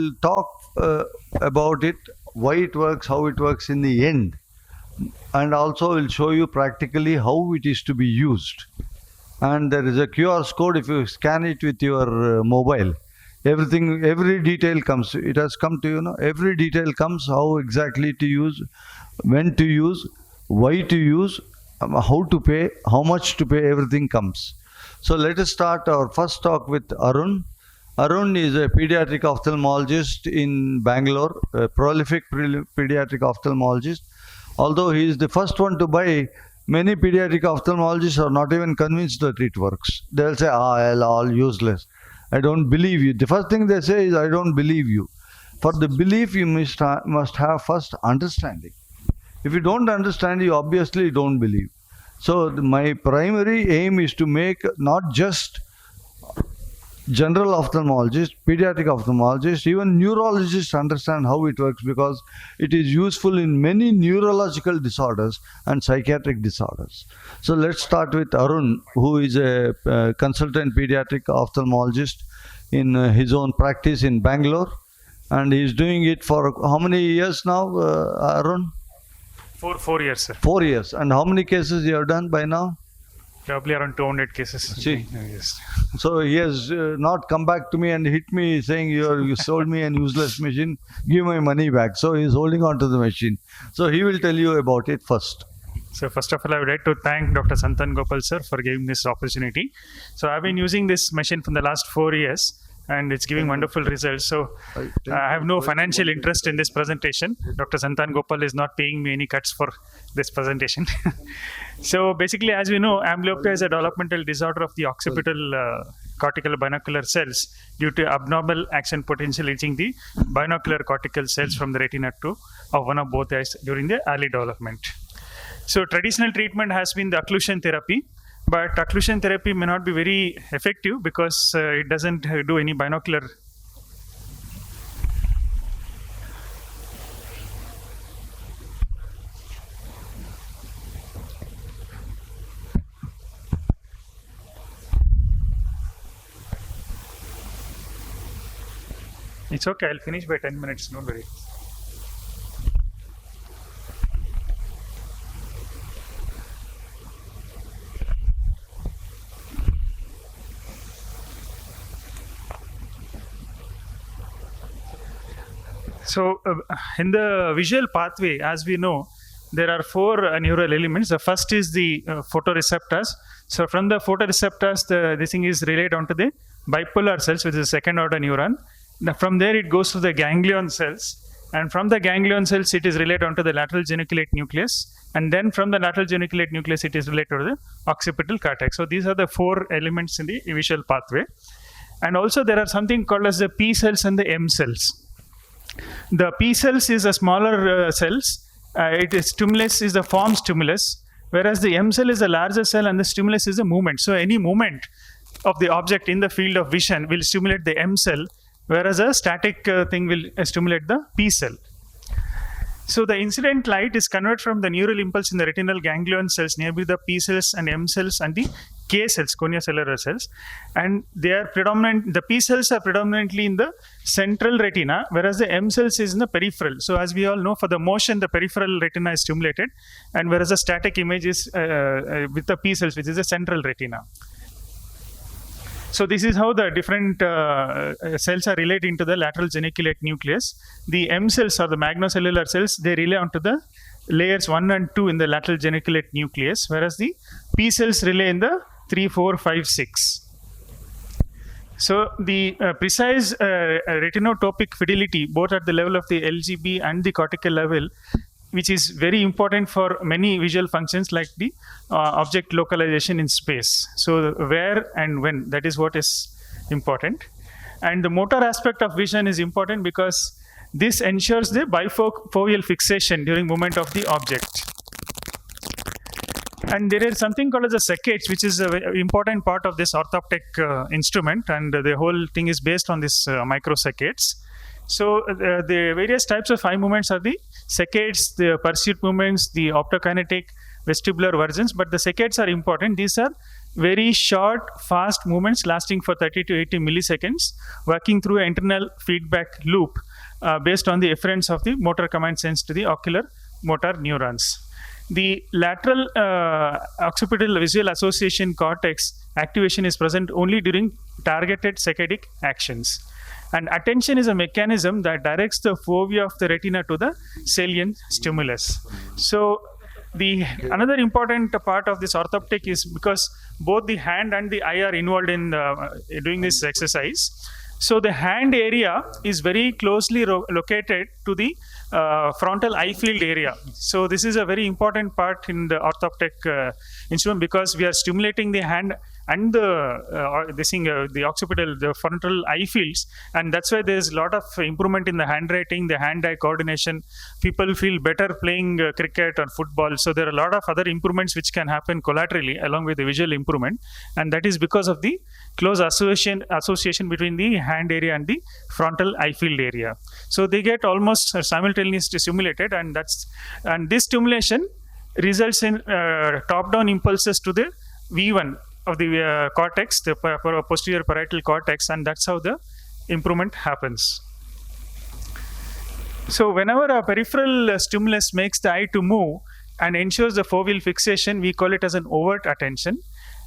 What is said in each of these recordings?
We'll talk about it, why it works, how it works in the end, and also we'll show you practically how it is to be used. And there is a QR code. If you scan it with your mobile, every detail comes. It has come to you know. Every detail comes: how exactly to use, when to use, why to use, how to pay, how much to pay. Everything comes. So let us start our first talk with Arun. Arun is a pediatric ophthalmologist in Bangalore, a prolific pediatric ophthalmologist. Although he is the first one to buy, many pediatric ophthalmologists are not even convinced that it works. They'll say, all useless. I don't believe you. The first thing they say is, I don't believe you. For the belief, you must have first understanding. If you don't understand, you obviously don't believe. So my primary aim is to make not just general ophthalmologists, pediatric ophthalmologists, even neurologists understand how it works, because it is useful in many neurological disorders and psychiatric disorders. So let's start with Arun, who is a consultant pediatric ophthalmologist in his own practice in Bangalore. And he's doing it for how many years now, Arun? 4 years, sir. 4 years. And how many cases you have done by now? Probably around 200 cases. See, yes. So he has not come back to me and hit me saying, you sold me an useless machine, give my money back. So he's holding on to the machine. So he will tell you about it first. So first of all, I would like to thank Dr. Santan Gopal sir for giving this opportunity. So I've been using this machine for the last 4 years, and it's giving wonderful results. So I have no financial interest in this presentation. Dr. Santan Gopal is not paying me any cuts for this presentation. So basically, as we know, amblyopia is a developmental disorder of the occipital cortical binocular cells due to abnormal action potential reaching the binocular cortical cells from the retina of one of both eyes during the early development. So traditional treatment has been the occlusion therapy. But occlusion therapy may not be very effective because it doesn't do any binocular. It's okay, I'll finish by 10 minutes, don't worry. So in the visual pathway, as we know, there are 4 neural elements. The first is the photoreceptors. So from the photoreceptors, this thing is relayed onto the bipolar cells, which is the second order neuron. Now, from there, it goes to the ganglion cells. And from the ganglion cells, it is relayed onto the lateral geniculate nucleus. And then from the lateral geniculate nucleus, it is related to the occipital cortex. So these are the 4 elements in the visual pathway. And also there are something called as the P cells and the M cells. The P cells is a smaller cells. Stimulus is the form stimulus, whereas the M cell is a larger cell and the stimulus is a movement. So any movement of the object in the field of vision will stimulate the M cell, whereas a static thing will stimulate the P cell. So the incident light is converted from the neural impulse in the retinal ganglion cells nearby the P cells and M cells and the K cells, corneocellular cells, and they are predominant. The P cells are predominantly in the central retina, whereas the M cells is in the peripheral. So as we all know, for the motion, the peripheral retina is stimulated, and whereas the static image is with the P cells, which is the central retina. So this is how the different cells are relayed into the lateral geniculate nucleus. The M cells or the magnocellular cells, they relay onto the layers 1 and 2 in the lateral geniculate nucleus, whereas the P cells relay in the 3, 4, 5, 6. So the precise retinotopic fidelity, both at the level of the LGB and the cortical level, which is very important for many visual functions like the object localization in space. So where and when, that is what is important. And the motor aspect of vision is important because this ensures the bifoveal fixation during movement of the object. And there is something called as a saccades, which is an important part of this Orhtoptek instrument, and the whole thing is based on this micro saccades. So the various types of eye movements are the saccades, the pursuit movements, the optokinetic, vestibular versions, but the saccades are important. These are very short, fast movements lasting for 30 to 80 milliseconds, working through an internal feedback loop based on the efference of the motor command sense to the ocular motor neurons. The lateral occipital visual association cortex activation is present only during targeted saccadic actions. And attention is a mechanism that directs the fovea of the retina to the salient stimulus. So another important part of this orthoptic is because both the hand and the eye are involved in doing this exercise. So the hand area is very closely located to the frontal eye field area. So this is a very important part in the orthoptic instrument because we are stimulating the hand and the occipital, the frontal eye fields, and that's why there's a lot of improvement in the handwriting, the hand-eye coordination. People feel better playing cricket or football. So there are a lot of other improvements which can happen collaterally along with the visual improvement, and that is because of the close association between the hand area and the frontal eye field area. So they get almost simultaneously stimulated, and this stimulation results in top-down impulses to the V1 of the cortex, the posterior parietal cortex, and that's how the improvement happens. So whenever a peripheral stimulus makes the eye to move and ensures the foveal fixation, we call it as an overt attention.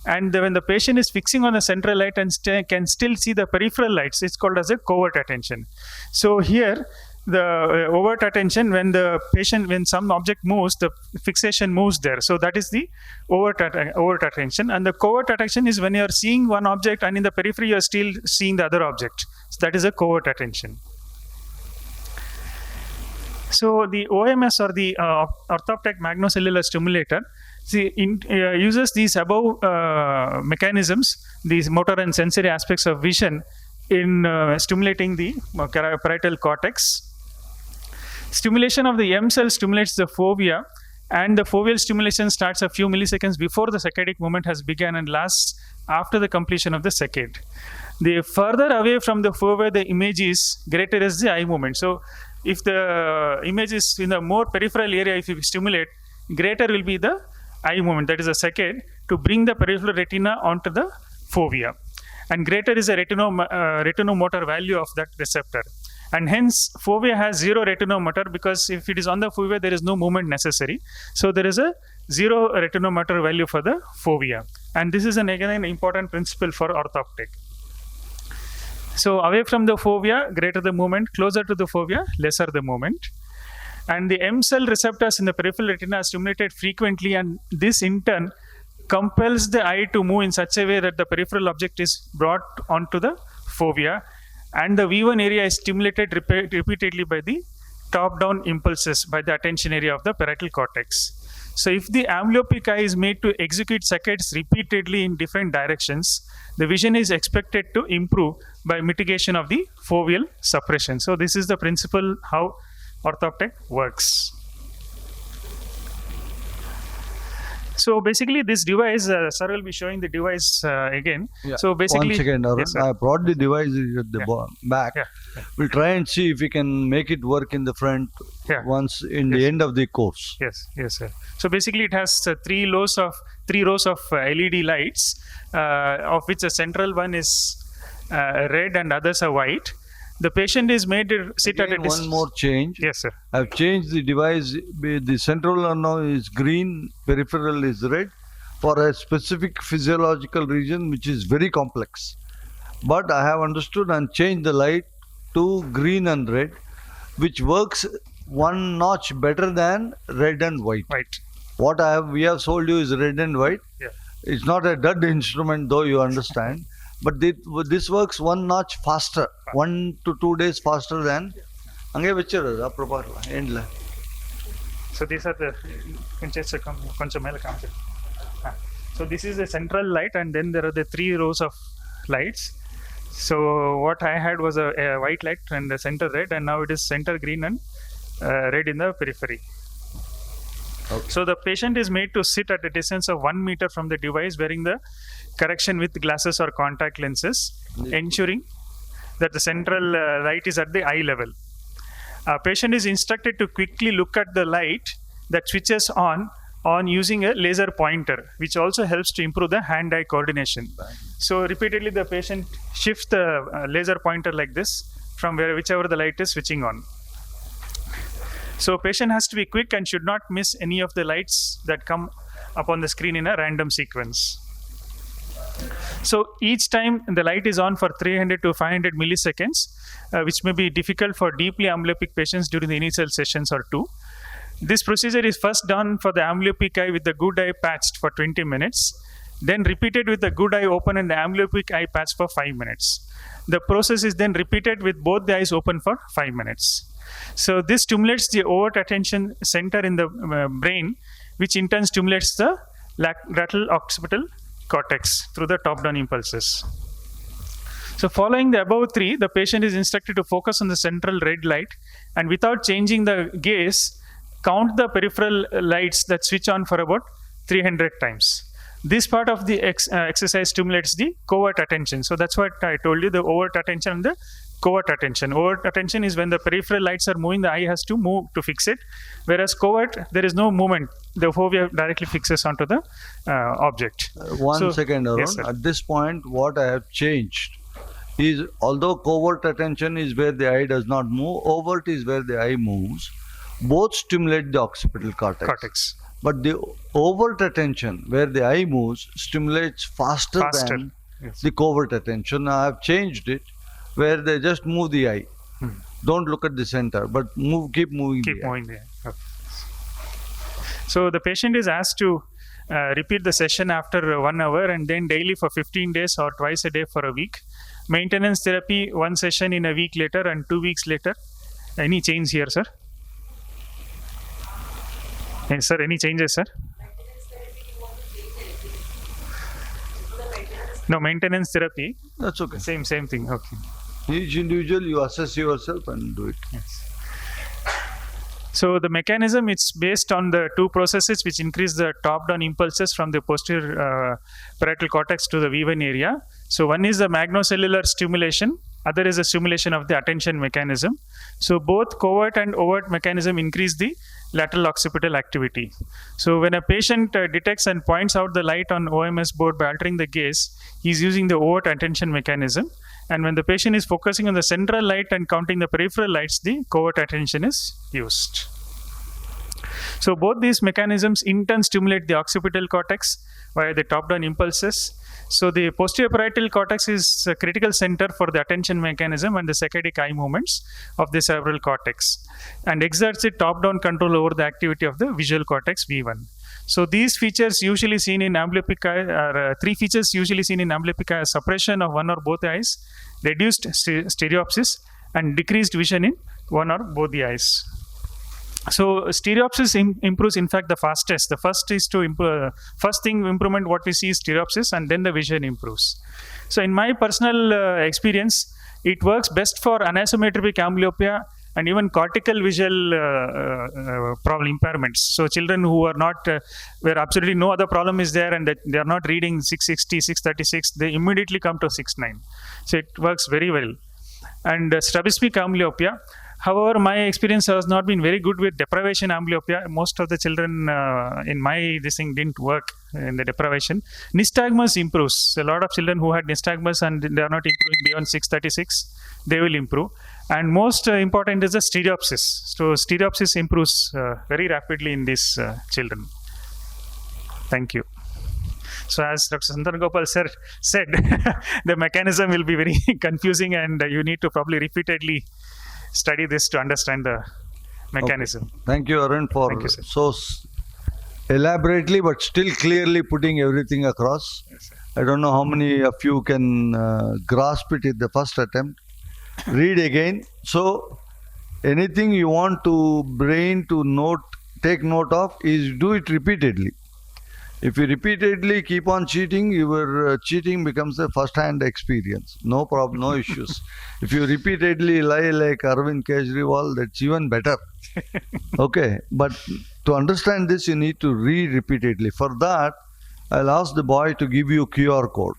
And when the patient is fixing on the central light and can still see the peripheral lights, it's called as a covert attention. So here, the overt attention, when some object moves, the fixation moves there. So that is the overt attention. And the covert attention is when you are seeing one object and in the periphery you are still seeing the other object. So that is a covert attention. So the OMS, or the Orthoptek magnocellular stimulator, uses these above mechanisms, these motor and sensory aspects of vision, in stimulating the parietal cortex. Stimulation of the M cell stimulates the fovea, and the foveal stimulation starts a few milliseconds before the saccadic movement has begun and lasts after the completion of the saccade. The further away from the fovea the image is, greater is the eye movement. So if the image is in the more peripheral area, if you stimulate, greater will be the eye movement, that is a saccade, to bring the peripheral retina onto the fovea. And greater is the retinomotor value of that receptor. And hence, fovea has zero retinomotor, because if it is on the fovea, there is no movement necessary. So there is a zero retinomotor value for the fovea. And this is again an important principle for orthoptic. So away from the fovea, greater the movement; closer to the fovea, lesser the movement. And the M cell receptors in the peripheral retina are stimulated frequently, and this in turn compels the eye to move in such a way that the peripheral object is brought onto the fovea, and the V1 area is stimulated repeatedly by the top-down impulses by the attention area of the parietal cortex. So if the amblyopic eye is made to execute saccades repeatedly in different directions, the vision is expected to improve by mitigation of the foveal suppression. So this is the principle how Orthoptek works. So basically this device, sir will be showing the device again. Yeah. So basically, one second, Arun. yes, I brought the device at the back. Yeah. We'll try and see if we can make it work in the front once in the end of the course. Yes, sir. So basically it has three rows of LED lights, of which the central one is red and others are white. The patient is made to sit at a distance. One more change. Yes, sir. I've changed the device. The central one now is green, peripheral is red, for a specific physiological region which is very complex. But I have understood and changed the light to green and red, which works one notch better than red and white. What we have sold you is red and white. Yeah. It's not a dud instrument, though, you understand. But this works one notch faster, 1 to 2 days faster than. So these are the so this is the central light, and then there are the 3 rows of lights. So what I had was a white light and the center red, and now it is center green and red in the periphery. Okay. So the patient is made to sit at a distance of 1 meter from the device, wearing the correction with glasses or contact lenses, ensuring that the central light is at the eye level. A patient is instructed to quickly look at the light that switches on on using a laser pointer, which also helps to improve the hand-eye coordination. So repeatedly the patient shifts the laser pointer like this from whichever the light is switching on. So patient has to be quick and should not miss any of the lights that come up on the screen in a random sequence. So each time the light is on for 300 to 500 milliseconds, which may be difficult for deeply amblyopic patients during the initial sessions or two. This procedure is first done for the amblyopic eye with the good eye patched for 20 minutes, then repeated with the good eye open and the amblyopic eye patched for 5 minutes. The process is then repeated with both the eyes open for 5 minutes. So this stimulates the overt attention center in the brain, which in turn stimulates the lateral occipital cortex through the top-down impulses. So following the above three, the patient is instructed to focus on the central red light and without changing the gaze, count the peripheral lights that switch on for about 300 times. This part of the exercise stimulates the covert attention. So that's what I told you, the overt attention and the covert attention. Overt attention is when the peripheral lights are moving, the eye has to move to fix it. Whereas covert, there is no movement. The fovea directly fixes onto the object. One second, Arun. Yes, at this point, what I have changed is, although covert attention is where the eye does not move, overt is where the eye moves. Both stimulate the occipital cortex. But the overt attention, where the eye moves, stimulates faster. Than the covert attention. I have changed it, where they just move the eye. Don't look at the center, but keep moving the eye. Okay. So the patient is asked to repeat the session after 1 hour and then daily for 15 days or twice a day for a week. Maintenance therapy, 1 session in a week later and 2 weeks later. Any change here, sir? Yes, sir, any changes, sir? No, maintenance therapy. That's okay. Same thing. Okay. Each individual, you assess yourself and do it. Yes. So the mechanism, it's based on the two processes which increase the top-down impulses from the posterior parietal cortex to the V1 area. So one is the magnocellular stimulation, other is a stimulation of the attention mechanism. So both covert and overt mechanism increase the lateral occipital activity. So when a patient detects and points out the light on OMS board by altering the gaze, he's using the overt attention mechanism. And when the patient is focusing on the central light and counting the peripheral lights, the covert attention is used. So both these mechanisms in turn stimulate the occipital cortex via the top-down impulses. So the posterior parietal cortex is a critical center for the attention mechanism and the saccadic eye movements of the cerebral cortex, and exerts a top-down control over the activity of the visual cortex V1. So these features usually seen in amblyopia are three features usually seen in amblyopia are suppression of one or both eyes, reduced stereopsis, and decreased vision in one or both the eyes. So stereopsis improves in fact the fastest. The first is to first thing improvement what we see is stereopsis, and then the vision improves. So in my personal experience, it works best for anisometric amblyopia and even cortical visual problem impairments. So children who are not, where absolutely no other problem is there and they are not reading 660, 636, they immediately come to 69. So it works very well. And strabismic amblyopia, however, my experience has not been very good with deprivation amblyopia. Most of the children in my this thing didn't work in the deprivation. Nystagmus improves. A lot of children who had nystagmus and they are not improving beyond 636, they will improve. And most important is the stereopsis. So stereopsis improves very rapidly in these children. Thank you. So as Dr. Santanagopal sir said, the mechanism will be very confusing and you need to probably repeatedly study this to understand the mechanism. Okay. Thank you, Arun, for so elaborately but still clearly putting everything across. Yes, sir. I don't know how many of you can grasp it in the first attempt. Read again. So anything you want to brain to take note of is do it repeatedly. If you repeatedly keep on cheating, your cheating becomes a first-hand experience. No problem, no issues. If you repeatedly lie like Arvind Kejriwal, that's even better. Okay, but to understand this, you need to read repeatedly. For that, I'll ask the boy to give you a QR code.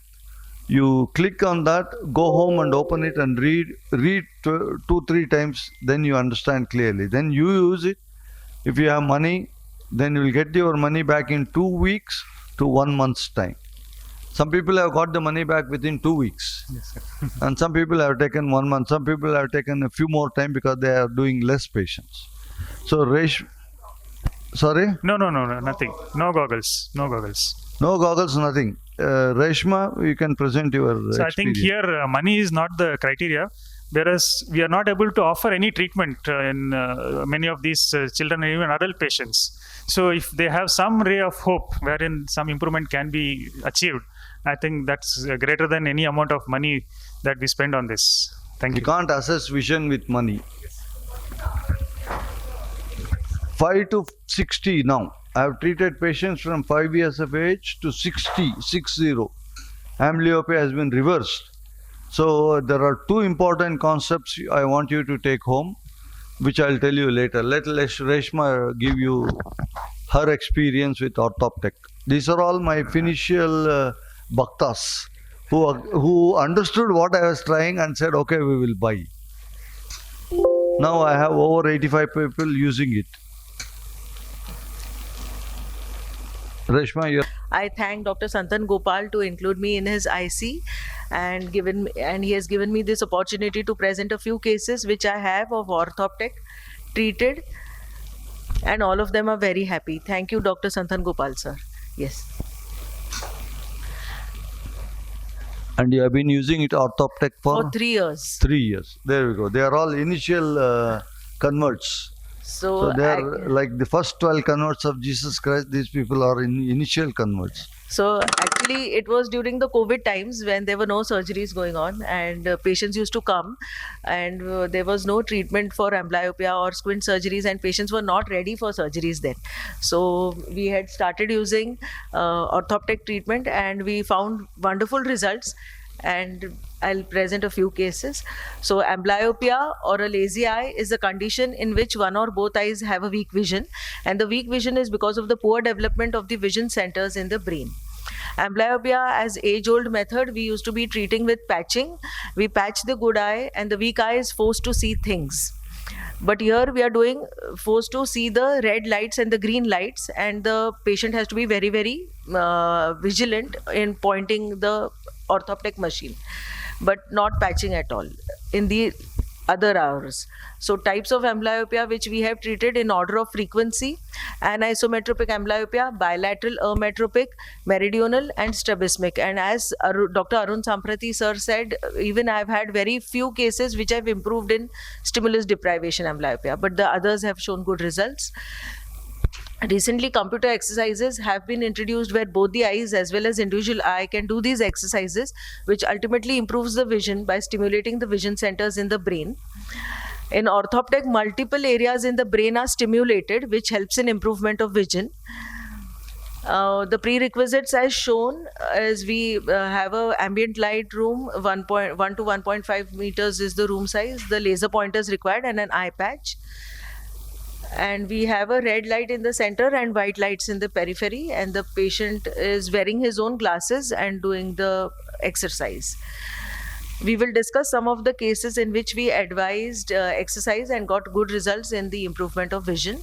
You click on that, go home and open it and read 2-3 times, then you understand clearly. Then you use it. If you have money, then you will get your money back in 2 weeks to 1 month's time. Some people have got the money back within 2 weeks. Yes, sir. And some people have taken 1 month. Some people have taken a few more time because they are doing less patients. So, sorry? No, nothing. No goggles. No goggles, nothing. Reshma, you can present your So experience. I think here money is not the criteria, whereas we are not able to offer any treatment in many of these children and even adult patients. So if they have some ray of hope wherein some improvement can be achieved, I think that's greater than any amount of money that we spend on this. Thank you. You can't assess vision with money. 5 to 60 now. I have treated patients from 5 years of age to 60. Amblyopia has been reversed. So there are two important concepts I want you to take home, which I'll tell you later. Let Reshma give you her experience with Orhtoptek. These are all my Finnish bhaktas who understood what I was trying and said, okay, we will buy. Now I have over 85 people using it. Reshma, I thank Dr. Santan Gopal to include me in his IC and he has given me this opportunity to present a few cases which I have of Orthoptek treated, and all of them are very happy. Thank you, Dr. Santan Gopal, sir. Yes. And you have been using it Orthoptek for 3 years. 3 years. There we go. They are all initial converts. So they are like the first 12 converts of Jesus Christ. These people are in initial converts. So actually it was during the COVID times when there were no surgeries going on, and patients used to come, and there was no treatment for amblyopia or squint surgeries, and patients were not ready for surgeries then. So we had started using Orthoptek treatment, and we found wonderful results. And I'll present a few cases. So amblyopia or a lazy eye is a condition in which one or both eyes have a weak vision, and the weak vision is because of the poor development of the vision centers in the brain. Amblyopia, as age-old method, we used to be treating with patching. We patch the good eye and the weak eye is forced to see things. But here we are forced to see the red lights and the green lights, and the patient has to be very, very vigilant in pointing the Orthoptek machine, but not patching at all in the other hours. So types of amblyopia which we have treated in order of frequency: anisometropic amblyopia, bilateral ametropic, meridional, and strabismic. And as Dr. Arun Samprati sir said, even I've had very few cases which I've improved in stimulus deprivation amblyopia, but the others have shown good results. Recently, computer exercises have been introduced where both the eyes as well as individual eye can do these exercises, which ultimately improves the vision by stimulating the vision centers in the brain. In Orthoptek, multiple areas in the brain are stimulated, which helps in improvement of vision. The prerequisites as shown is we have a ambient light room, 1 to 1.5 meters is the room size, the laser pointers required, and an eye patch. And we have a red light in the center and white lights in the periphery, and the patient is wearing his own glasses and doing the exercise. We will discuss some of the cases in which we advised exercise and got good results in the improvement of vision.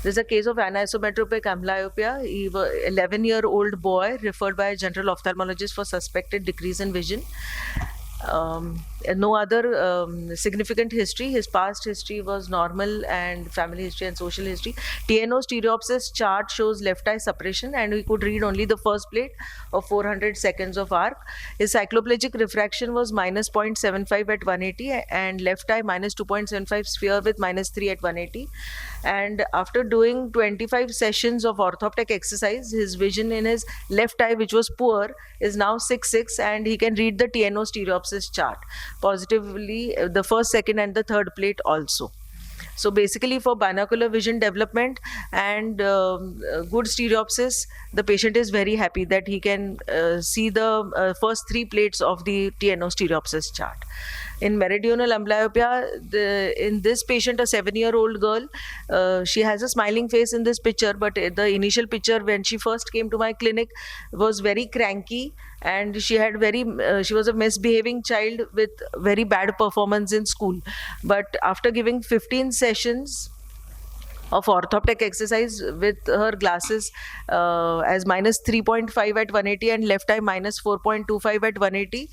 There's a case of anisometropic amblyopia. He was an 11-year-old boy referred by a general ophthalmologist for suspected decrease in vision. No other significant history. His past history was normal, and family history and social history. TNO stereopsis chart shows left eye suppression, and we could read only the first plate of 400 seconds of arc. His cycloplegic refraction was minus 0.75 at 180, and left eye minus 2.75 sphere with minus 3 at 180. And after doing 25 sessions of Orthoptek exercise, his vision in his left eye, which was poor, is now 6.6, and he can read the TNO stereopsis chart positively, the first, second, and the third plate also. So basically, for binocular vision development and good stereopsis, the patient is very happy that he can see the first 3 plates of the TNO stereopsis chart. In meridional amblyopia, in this patient, a 7-year-old girl, she has a smiling face in this picture, but the initial picture when she first came to my clinic was very cranky, and she was a misbehaving child with very bad performance in school. But after giving 15 sessions of orthoptek exercise with her glasses as minus 3.5 at 180 and left eye minus 4.25 at 180.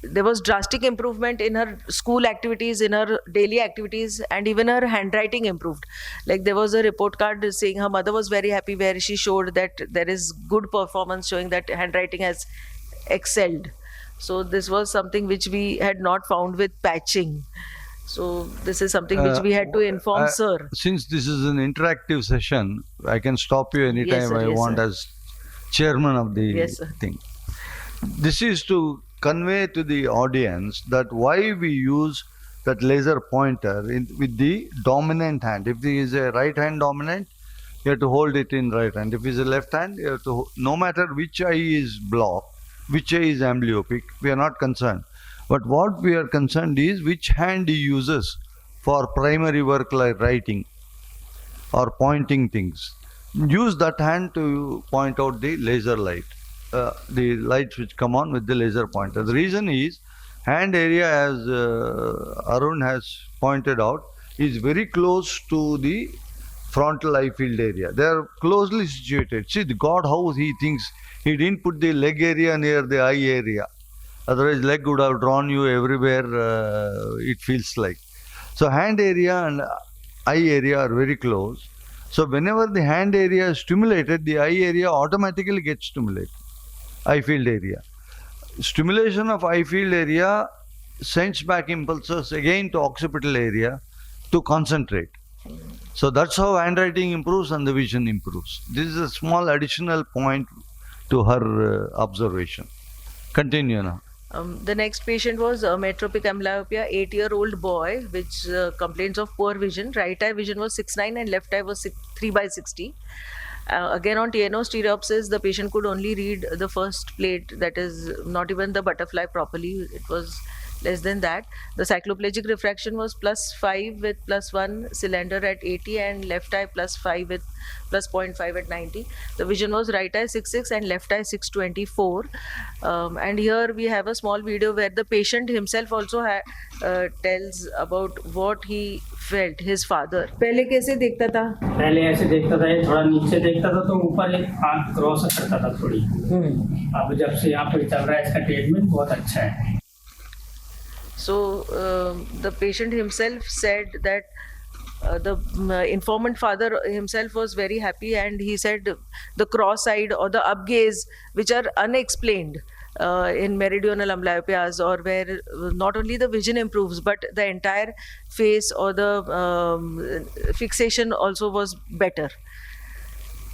There was drastic improvement in her school activities, in her daily activities, and even her handwriting improved. Like there was a report card saying her mother was very happy, where she showed that there is good performance showing that handwriting has excelled. So this was something which we had not found with patching. So this is something which we had to inform sir. Since this is an interactive session, I can stop you anytime Yes, sir, I yes, want sir. as chairman of the Yes, sir. thing. This is to convey to the audience that why we use that laser pointer with the dominant hand. If it is a right hand dominant, you have to hold it in right hand. If it is a left hand, you have to, no matter which eye is blocked, which eye is amblyopic, we are not concerned. But what we are concerned is which hand he uses for primary work like writing or pointing things. Use that hand to point out the laser light. The lights which come on with the laser pointer. The reason is hand area, as Arun has pointed out, is very close to the frontal eye field area. They are closely situated. See, the God, how he thinks he didn't put the leg area near the eye area. Otherwise, leg would have drawn you everywhere. It feels like. So hand area and eye area are very close. So whenever the hand area is stimulated, the eye area automatically gets stimulated. Eye field area. Stimulation of eye field area sends back impulses again to occipital area to concentrate. So that's how handwriting improves and the vision improves. This is a small additional point to her observation. Continue now. The next patient was metropic amblyopia, 8-year-old boy, which complains of poor vision. Right eye vision was 6/9 and left eye was 3/60. Again on TNO stereopsis, the patient could only read the first plate, that is not even the butterfly properly. It was less than that. The cycloplegic refraction was +5 with +1 cylinder at 80 and left eye +5 with +0.5 at 90. The vision was right eye 6/6 and left eye 6/24. And here we have a small video where the patient himself also tells about what he felt, his father. पहले कैसे देखता था? पहले ऐसे देखता था, ये थोड़ा नीचे देखता था तो ऊपर एक आँख क्रॉस करता था थोड़ी। अब जब से यहाँ पर चल रहा है इसका ट्रीटमेंट बहुत अच्छा है। So the patient himself said that the informant father himself was very happy, and he said the cross-eyed or the up gaze, which are unexplained in meridional amblyopias, or where not only the vision improves but the entire face or the fixation also was better.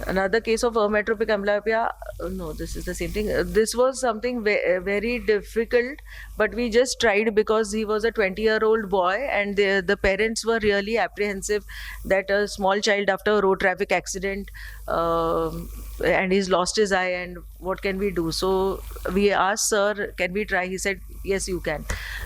Another case of metropic amblyopia, no, this is the same thing. This was something very difficult, but we just tried because he was a 20-year-old boy, and the parents were really apprehensive that a small child after a road traffic accident and he's lost his eye, and what can we do? So we asked sir, can we try? He said yes, you can.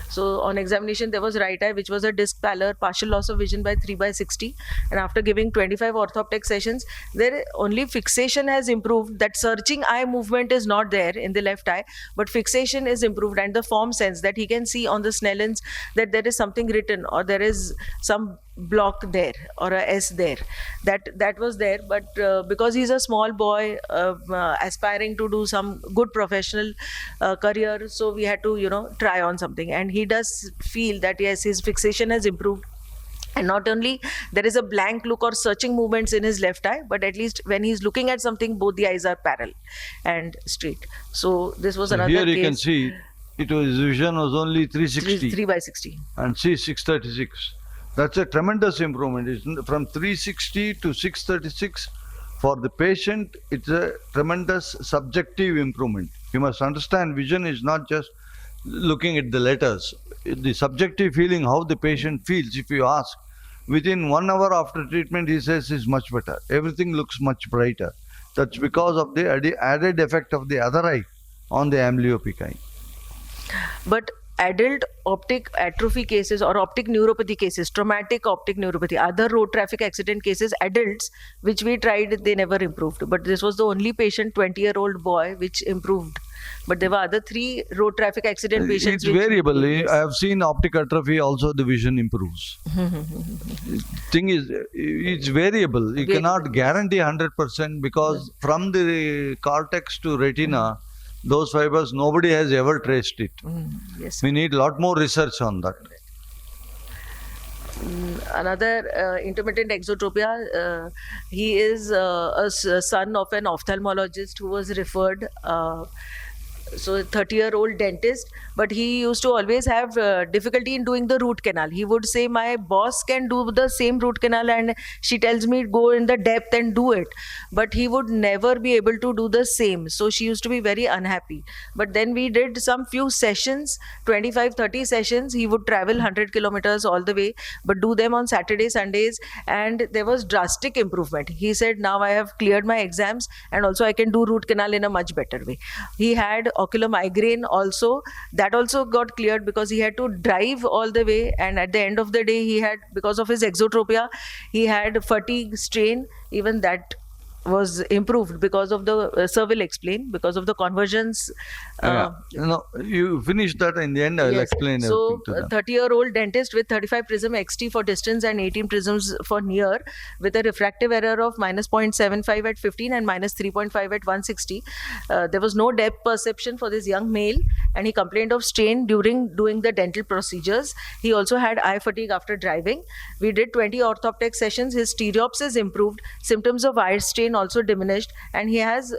So on examination there was right eye, which was a disc pallor, partial loss of vision by 3/60, and after giving 25 Orthoptek sessions, there only fixation has improved. That searching eye movement is not there in the left eye, but fixation is improved, and the form sense that he can see on the Snellens that there is something written or there is some block there or a S there, that was there. But because he's a small boy aspiring to do some good professional career, so we had to try on something, and he does feel that yes, his fixation has improved. And not only there is a blank look or searching movements in his left eye, but at least when he's looking at something, both the eyes are parallel and straight. So this was another here case. you can see his vision was only 360 3/60. and see 636. That's a tremendous improvement. It's from 360 to 636. For the patient, it's a tremendous subjective improvement. You must understand, vision is not just looking at the letters. The subjective feeling, how the patient feels, if you ask, within 1 hour after treatment, he says is much better. Everything looks much brighter. That's because of the added effect of the other eye on the amblyopic eye. But adult optic atrophy cases or optic neuropathy cases, traumatic optic neuropathy, other road traffic accident cases, adults, which we tried, they never improved. But this was the only patient, 20-year-old boy, which improved. But there were other 3 road traffic accident patients. It's variable. I have seen optic atrophy also the vision improves. Thing is, it's variable. You cannot guarantee 100% because from the cortex to retina, those fibers, nobody has ever traced it. Yes. We need a lot more research on that. Another intermittent exotropia, he is a son of an ophthalmologist who was referred, so 30-year-old dentist, but he used to always have difficulty in doing the root canal. He would say, my boss can do the same root canal and she tells me go in the depth and do it, but he would never be able to do the same. So she used to be very unhappy. But then we did some few sessions, 25-30 sessions. He would travel 100 kilometers all the way, but do them on Saturday, Sundays, and there was drastic improvement. He said, now I have cleared my exams and also I can do root canal in a much better way. He had ocular migraine also. That also got cleared because he had to drive all the way, and at the end of the day he had, because of his exotropia, he had fatigue, strain. Even that was improved because of the sir will explain, because of the convergence. You finish that in the end. I will Yes. explain So, everything to them. 30-year-old dentist with 35 prism XT for distance and 18 prisms for near, with a refractive error of -0.75 at 15 and -3.5 at 160. There was no depth perception for this young male, and he complained of strain during doing the dental procedures. He also had eye fatigue after driving. We did 20 Orthoptek sessions. His stereopsis improved. Symptoms of eye strain also diminished, and he has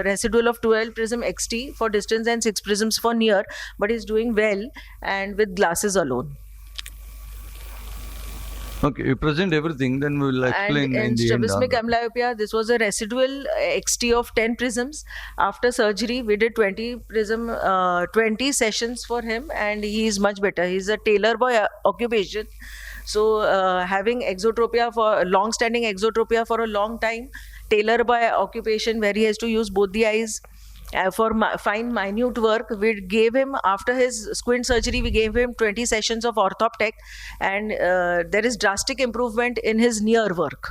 residual of 12 prism XT for distance and 6 prisms for near, but he's doing well and with glasses alone. Okay, you present everything, then we will explain And in in the end. strabismic amblyopia, this was a residual XT of 10 prisms. After surgery, we did 20 sessions for him, and he is much better. He's a tailor boy occupation. So having exotropia for long-standing exotropia for a long time, tailor boy occupation where he has to use both the eyes for fine minute work, we gave him, after his squint surgery, we gave him 20 sessions of Orthoptek, and there is drastic improvement in his near work.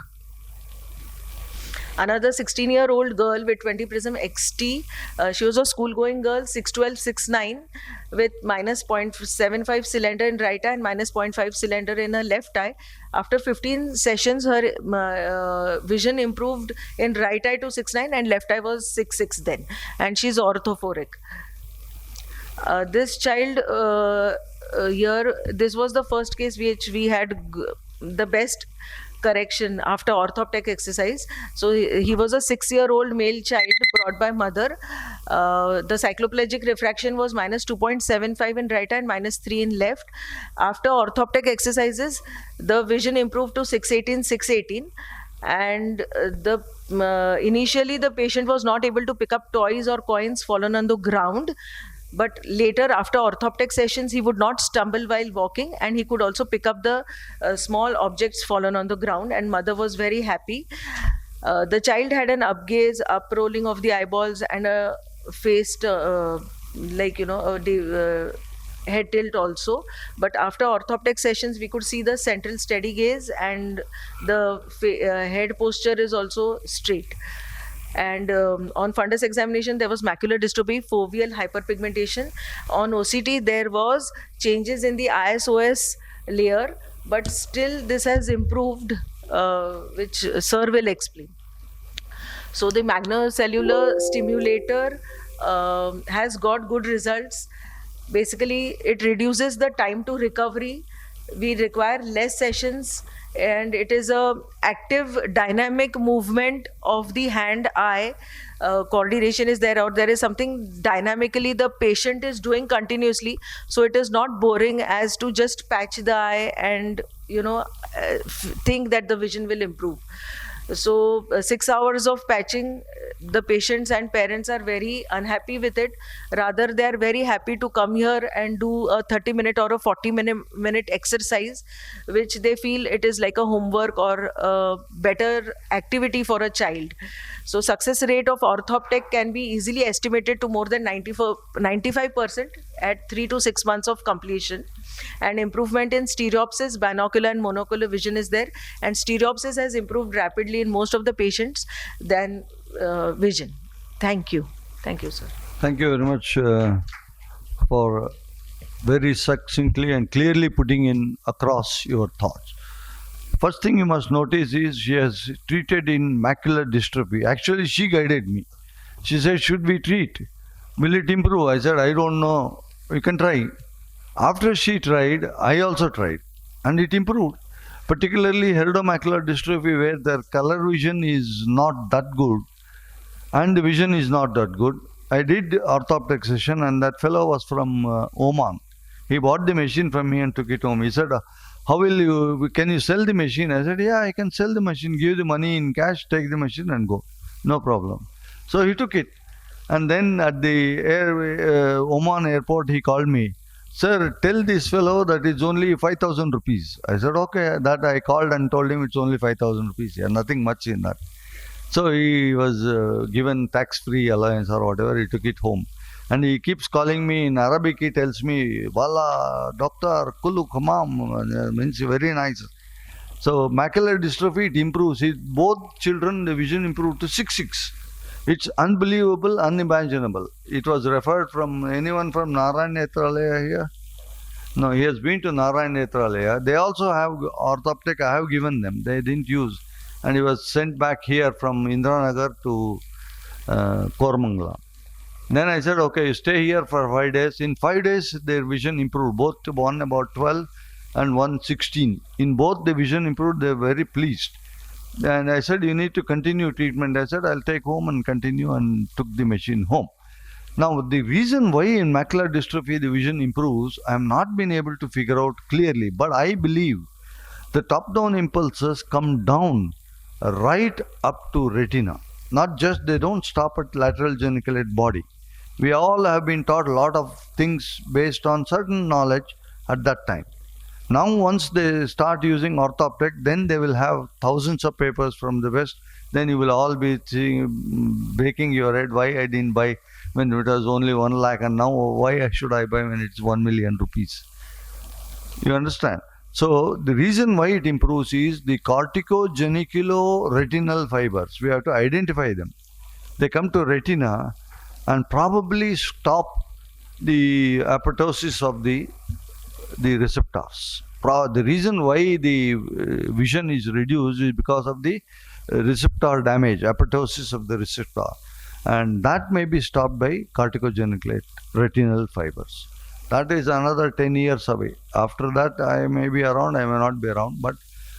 Another 16-year-old girl with 20 prism XT, she was a school-going girl, 6'12", 6'9", with -0.75 cylinder in right eye and -0.5 cylinder in her left eye. After 15 sessions, her vision improved in right eye to 6'9", and left eye was 6'6" then, and she's orthophoric. This child here, this was the first case which we had the best correction after Orthoptek exercise. So he was a 6-year-old male child brought by mother. The cycloplegic refraction was -2.75 in right eye and -3 in left. After Orthoptek exercises, the vision improved to 618, and initially the patient was not able to pick up toys or coins fallen on the ground. But later, after Orthoptek sessions, he would not stumble while walking, and he could also pick up the small objects fallen on the ground, and mother was very happy. The child had an upgaze, uprolling of the eyeballs, and a faced, head tilt also. But after Orthoptek sessions, we could see the central steady gaze, and the head posture is also straight. And on fundus examination, there was macular dystrophy, foveal hyperpigmentation. On OCT, there was changes in the ISOS layer, but still this has improved, which sir will explain. So the magnocellular stimulator has got good results. Basically, it reduces the time to recovery. We require less sessions, and it is a active dynamic movement of the hand eye. Coordination is there, or there is something dynamically the patient is doing continuously, so it is not boring as to just patch the eye and think that the vision will improve. So 6 hours of patching, the patients and parents are very unhappy with it. Rather, they are very happy to come here and do a 30-minute or a 40-minute exercise, which they feel it is like a homework or a better activity for a child. So success rate of Orthoptek can be easily estimated to more than 95% at 3 to 6 months of completion. And improvement in stereopsis, binocular and monocular vision is there. And stereopsis has improved rapidly in most of the patients than vision. Thank you. Thank you, sir. Thank you very much for very succinctly and clearly putting in across your thoughts. First thing you must notice is she has treated in macular dystrophy. Actually, she guided me. She said, should we treat? Will it improve? I said, I don't know. You can try. After she tried, I also tried. And it improved. Particularly heredomacular dystrophy, where their color vision is not that good. And the vision is not that good. I did Orthoptek session, and that fellow was from Oman. He bought the machine from me and took it home. He said, can you sell the machine? I said, yeah, I can sell the machine, give the money in cash, take the machine and go. No problem. So he took it. And then at the Oman airport, he called me. Sir, tell this fellow that it's only 5,000 rupees. I said, okay. That I called and told him it's only 5,000 rupees. Yeah, nothing much in that. So he was given tax-free allowance or whatever. He took it home. And he keeps calling me in Arabic. He tells me, Wala, doctor, kulu khamam, means very nice. So macular dystrophy, it improves. Both children, the vision improved to 6.6. It's unbelievable, unimaginable. It was referred from anyone from Narayan Netralaya here? No, he has been to Narayan Netralaya. They also have Orthoptek. I have given them. They didn't use. And he was sent back here from Indranagar to Koramangala. Then I said, okay, you stay here for 5 days. In 5 days, their vision improved. Both one about 12 and one 16. In both, the vision improved. They were very pleased. And I said, you need to continue treatment. I said, I'll take home and continue, and took the machine home. Now, the reason why in macular dystrophy the vision improves, I have not been able to figure out clearly. But I believe the top-down impulses come down right up to retina. Not just, they don't stop at lateral geniculate body. We all have been taught a lot of things based on certain knowledge at that time. Now, once they start using Orthoptek, then they will have thousands of papers from the West. Then you will all be breaking your head, why I didn't buy when it was only 1 lakh, and now why should I buy when it's 1 million rupees? You understand? So, the reason why it improves is the corticogeniculoretinal fibers. We have to identify them. They come to retina and probably stop the apoptosis of the receptors. The reason why the vision is reduced is because of the receptor damage, apoptosis of the receptor. And that may be stopped by corticogeniculate retinal fibers. That is another 10 years away. After that, I may be around, I may not be around. But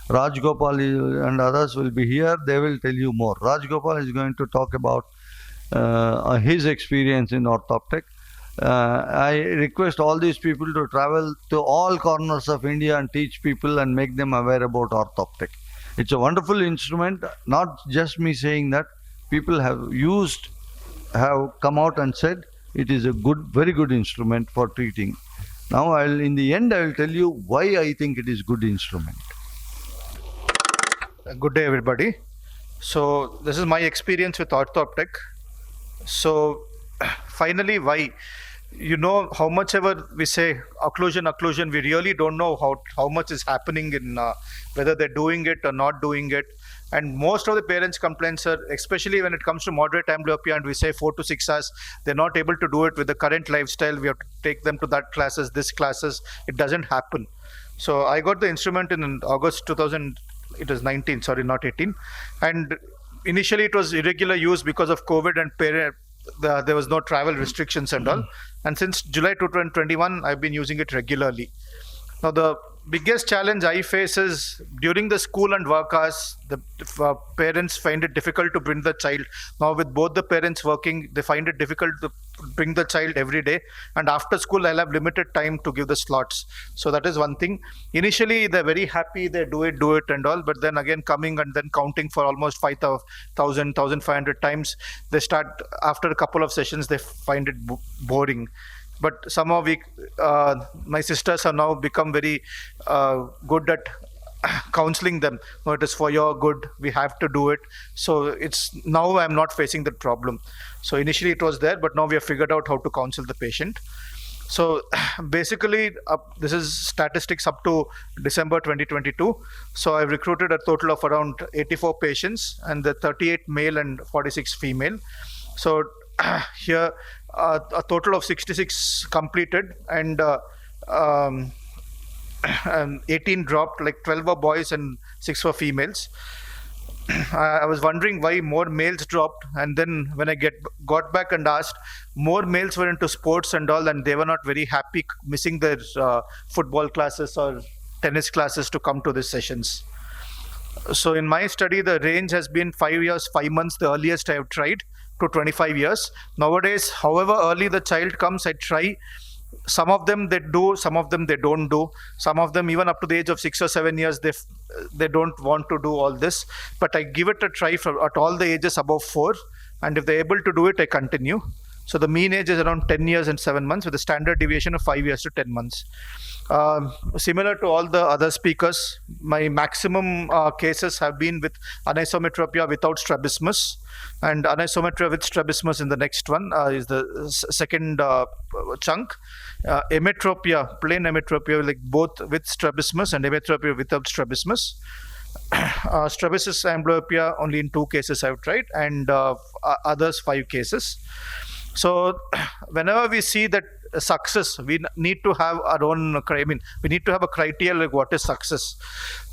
Raj Gopal and others will be here. They will tell you more. Raj Gopal is going to talk about his experience in Orthoptek. I request all these people to travel to all corners of India and teach people and make them aware about Orthoptek. It's a wonderful instrument. Not just me saying that. People have come out and said it is a very good instrument for treating. Now, in the end, I will tell you why I think it is good instrument. Good day, everybody. So, this is my experience with Orthoptek. So, finally, why? You know, how much ever we say occlusion, we really don't know how much is happening in whether they're doing it or not doing it. And most of the parents' complaints are, especially when it comes to moderate amblyopia, and we say 4 to 6 hours, they're not able to do it with the current lifestyle. We have to take them to that classes, this classes. It doesn't happen. So I got the instrument in August 2000. It was 19, sorry, not 18. And initially it was irregular use because of COVID and there was no travel restrictions and all. And since July 2021, I've been using it regularly. Now, the biggest challenge I face is during the school and work hours, the parents find it difficult to bring the child. Now, with both the parents working, they find it difficult to bring the child every day, and after school I'll have limited time to give the slots. So that is one thing. Initially they're very happy, they do it and all, but then again coming and then counting for almost 5,000, 1,500 times, they start, after a couple of sessions, they find it boring. But somehow my sisters have now become very good at counseling them. No, it is for your good, we have to do it. So it's now I'm not facing that problem. So initially it was there, but now we have figured out how to counsel the patient. So basically this is statistics up to December 2022. So I've recruited a total of around 84 patients, and the 38 male and 46 female. So here a total of 66 completed, and 18 dropped, like 12 were boys and 6 were females. I was wondering why more males dropped, and then when I got back and asked, more males were into sports and all, and they were not very happy missing their football classes or tennis classes to come to these sessions. So in my study, the range has been 5 years, 5 months, the earliest I have tried, to 25 years. Nowadays, however early the child comes, I try. Some of them they do, some of them they don't do. Some of them, even up to the age of 6 or 7 years, they don't want to do all this. But I give it a try at all the ages above 4. And if they're able to do it, I continue. So the mean age is around 10 years and 7 months, with a standard deviation of 5 years to 10 months. Similar to all the other speakers, my maximum cases have been with anisometropia without strabismus, and anisometria with strabismus in the next one is the second chunk. Emetropia, plain emetropia, like both with strabismus, and emetropia without strabismus. Strabismus amblyopia only in 2 cases I've tried, and others 5 cases. So whenever we see that success, we need to have our own, we need to have a criteria like what is success.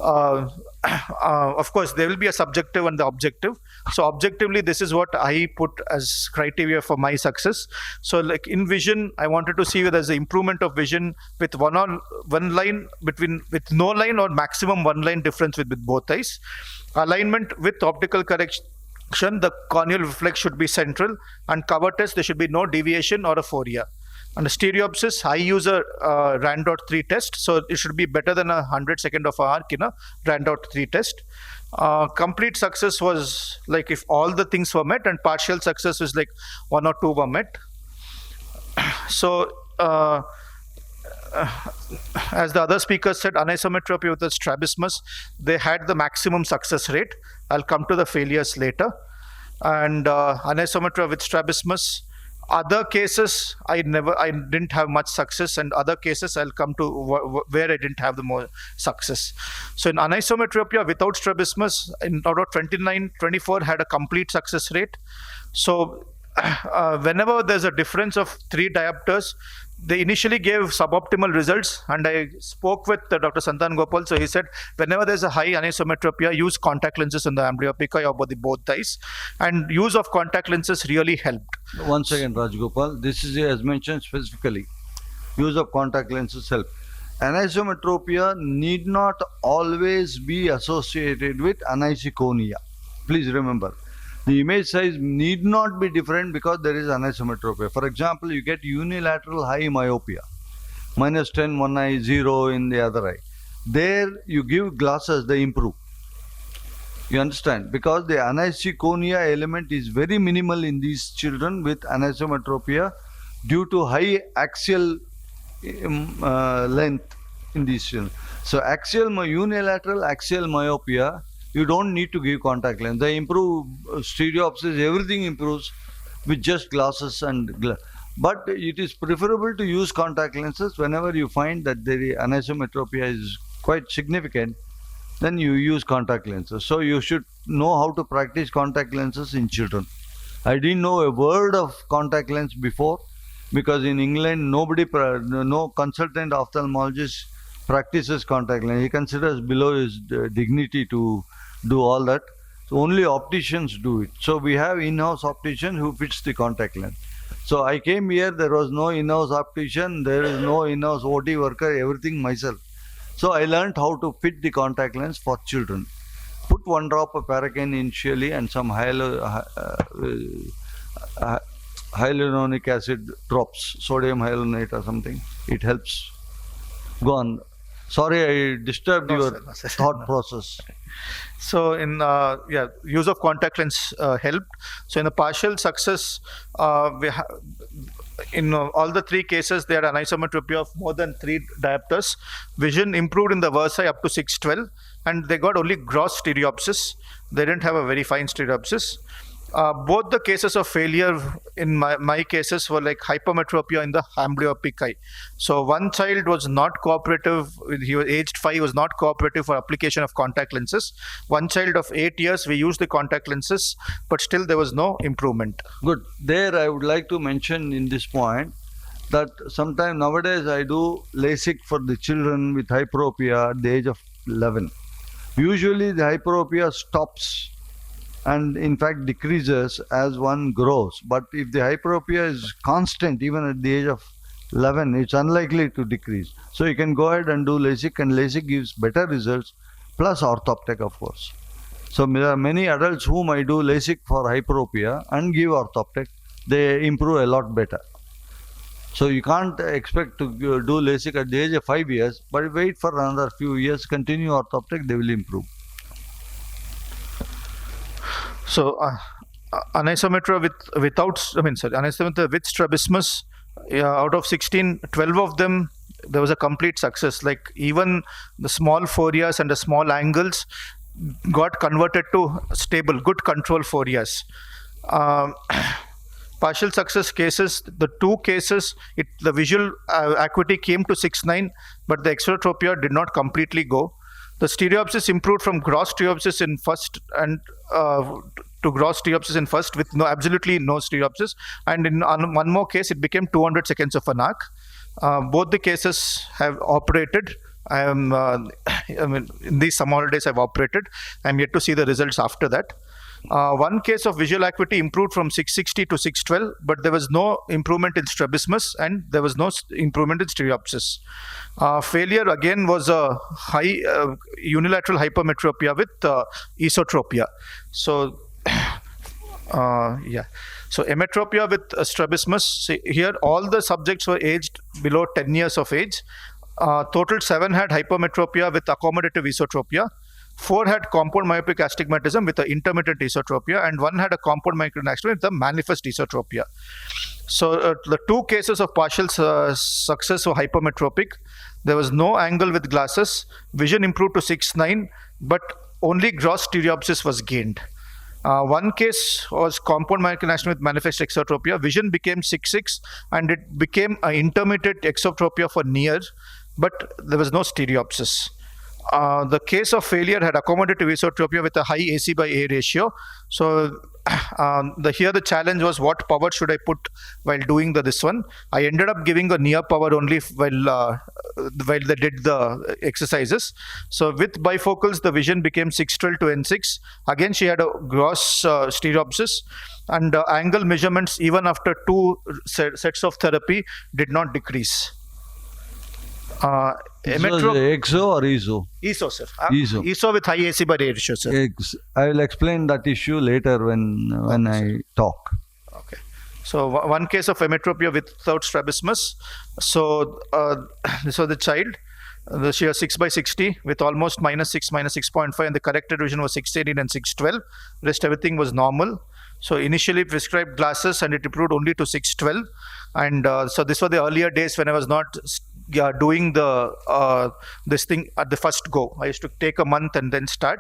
Of course, there will be a subjective and the objective. So objectively, this is what I put as criteria for my success. So like in vision, I wanted to see whether there's an improvement of vision with one line with no line, or maximum 1 line difference with both eyes. Alignment with optical correction. The corneal reflex should be central, and cover test, there should be no deviation or a phoria. And the stereopsis, I use a RAN.3 test, so it should be better than 100 of arc in a RAN.3 test. Complete success was like if all the things were met, and partial success is like 1 or 2 were met. So as the other speaker said, anisometropy with the strabismus, they had the maximum success rate. I'll come to the failures later. And anisometry with strabismus. Other cases, I didn't have much success, and other cases I'll come to where I didn't have the more success. So in anisometropia without strabismus, in out of 29, 24 had a complete success rate. So whenever there's a difference of 3 diopters, they initially gave suboptimal results, and I spoke with Dr. Santan Gopal. So he said, whenever there's a high anisometropia, use contact lenses in the amblyopia or both eyes, and use of contact lenses really helped. One second, Rajgopal. This is as mentioned specifically. Use of contact lenses help. Anisometropia need not always be associated with anisoconia. Please remember. The image size need not be different because there is anisometropia. For example, you get unilateral high myopia, -10 one eye, 0 in the other eye. There you give glasses, they improve. You understand? Because the anisoconia element is very minimal in these children with anisometropia due to high axial length in these children. So unilateral axial myopia, you don't need to give contact lens. They improve stereopsis, everything improves with just glasses but it is preferable to use contact lenses whenever you find that the anisometropia is quite significant. Then you use contact lenses. So you should know how to practice contact lenses in children. I didn't know a word of contact lens before, because in England no consultant ophthalmologist practices contact lens. He considers below his dignity to do all that. So only opticians do it. So we have in-house optician who fits the contact lens. So I came here, there was no in-house optician, there is no in-house OT worker, everything myself. So I learned how to fit the contact lens for children. Put 1 drop of paracaine initially and some hyaluronic acid drops, sodium hyaluronate or something. It helps. Go on. Sorry, I disturbed No, your sir, no, sir. thought process. So in use of contact lens helped. So in the partial success, in all the three cases, they had anisometropy of more than 3 diopters. Vision improved in the versi up to 612, and they got only gross stereopsis. They didn't have a very fine stereopsis. Both the cases of failure in my cases were like hypermetropia in the amblyopic eye. So one child was not cooperative. He was aged 5, was not cooperative for application of contact lenses. One child of 8 years, we used the contact lenses, but still there was no improvement. Good. There I would like to mention in this point that sometime nowadays I do LASIK for the children with hyperopia at the age of 11. Usually the hyperopia stops and in fact decreases as one grows. But if the hyperopia is constant even at the age of 11, it's unlikely to decrease. So you can go ahead and do LASIK, and LASIK gives better results, plus Orthoptek, of course. So there are many adults whom I do LASIK for hyperopia and give Orthoptek. They improve a lot better. So you can't expect to do LASIK at the age of 5 years, but wait for another few years, continue Orthoptek, they will improve. So anisometry anisometry with strabismus, out of 16, 12 of them, there was a complete success. Like even the small forias and the small angles got converted to stable, good control forias. Partial success cases, the 2 cases, the visual acuity came to 6.9, but the exotropia did not completely go. The stereopsis improved from gross stereopsis in first and to gross stereopsis in first with absolutely no stereopsis. And in one more case, it became 200 seconds of an arc. Both the cases have operated. In these summer holidays, I've operated. I'm yet to see the results after that. One case of visual acuity improved from 660 to 612, but there was no improvement in strabismus and there was no improvement in stereopsis. Failure again was a high unilateral hypermetropia with esotropia. So, So emetropia with strabismus. See, here all the subjects were aged below 10 years of age. Total 7 had hypermetropia with accommodative esotropia. 4 had compound myopic astigmatism with an intermittent esotropia, and 1 had a compound myopic astigmatism with a manifest esotropia. So the 2 cases of partial success were hypermetropic. There was no angle with glasses. Vision improved to 6.9, but only gross stereopsis was gained. One case was compound myopic astigmatism with manifest exotropia. Vision became 6.6, and it became an intermittent exotropia for near, but there was no stereopsis. The case of failure had accommodative esotropia with a high AC by A ratio. So here the challenge was what power should I put while doing this one. I ended up giving a near power only while they did the exercises. So with bifocals, the vision became 612 to N6. Again, she had a gross stereopsis, and angle measurements even after 2 sets of therapy did not decrease. EXO or ESO? ESO, sir. ESO. ESO with high AC by A ratio, sir. I will explain that issue later when I talk. Okay. So one case of emetropia without strabismus. So the child, she was 6/60 with almost -6, -6.5, and the corrected vision was 618 and 612. Rest everything was normal. So initially prescribed glasses, and it improved only to 612. And so this were the earlier days when I was not doing this thing at the first go. I used to take a month and then start.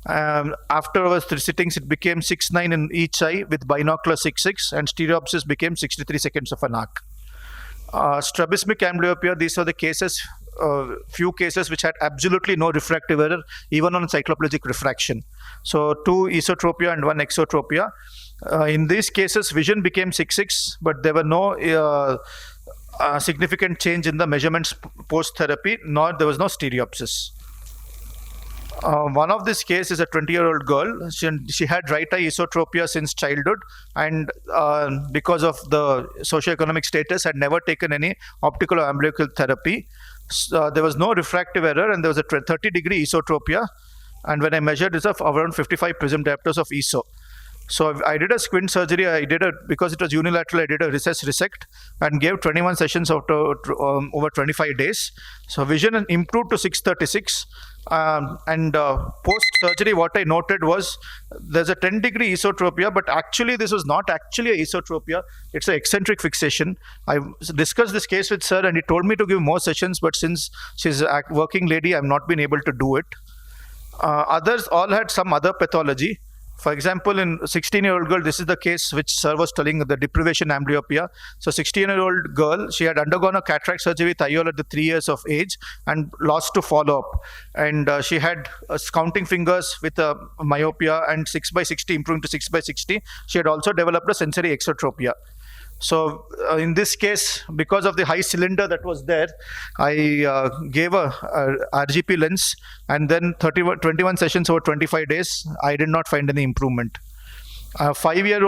After our 3 sittings, it became 6.9 in each eye with binocular 6.6, and stereopsis became 63 seconds of an arc. Strabismic amblyopia, these are the cases, few cases which had absolutely no refractive error, even on cycloplegic refraction. So 2 esotropia and 1 exotropia. In these cases, vision became 6.6, but there were no significant change in the measurements post-therapy, nor there was no stereopsis. One of this case is a 20-year-old girl. She had right eye esotropia since childhood, and because of the socioeconomic status, had never taken any optical or umbilical therapy. There was no refractive error, and there was a 30-degree esotropia. And when I measured this of around 55 prism diopters of ESO. So I did a squint surgery. Because it was unilateral, I did a recess resect and gave 21 sessions over 25 days. So vision improved to 636. And post-surgery, what I noted was there's a 10-degree esotropia, but actually this was not actually a esotropia. It's an eccentric fixation. I discussed this case with sir and he told me to give more sessions, but since she's a working lady, I've not been able to do it. Others all had some other pathology. For example, in 16-year-old girl, this is the case which sir was telling, the deprivation amblyopia. So 16-year-old girl, she had undergone a cataract surgery with IOL at the 3 years of age and lost to follow-up. And she had counting fingers with a myopia and 6/60 improving to 6/60. She had also developed a sensory exotropia. So in this case, because of the high cylinder that was there, I gave a RGP lens and then 21 sessions over 25 days. I did not find any improvement. 5 years,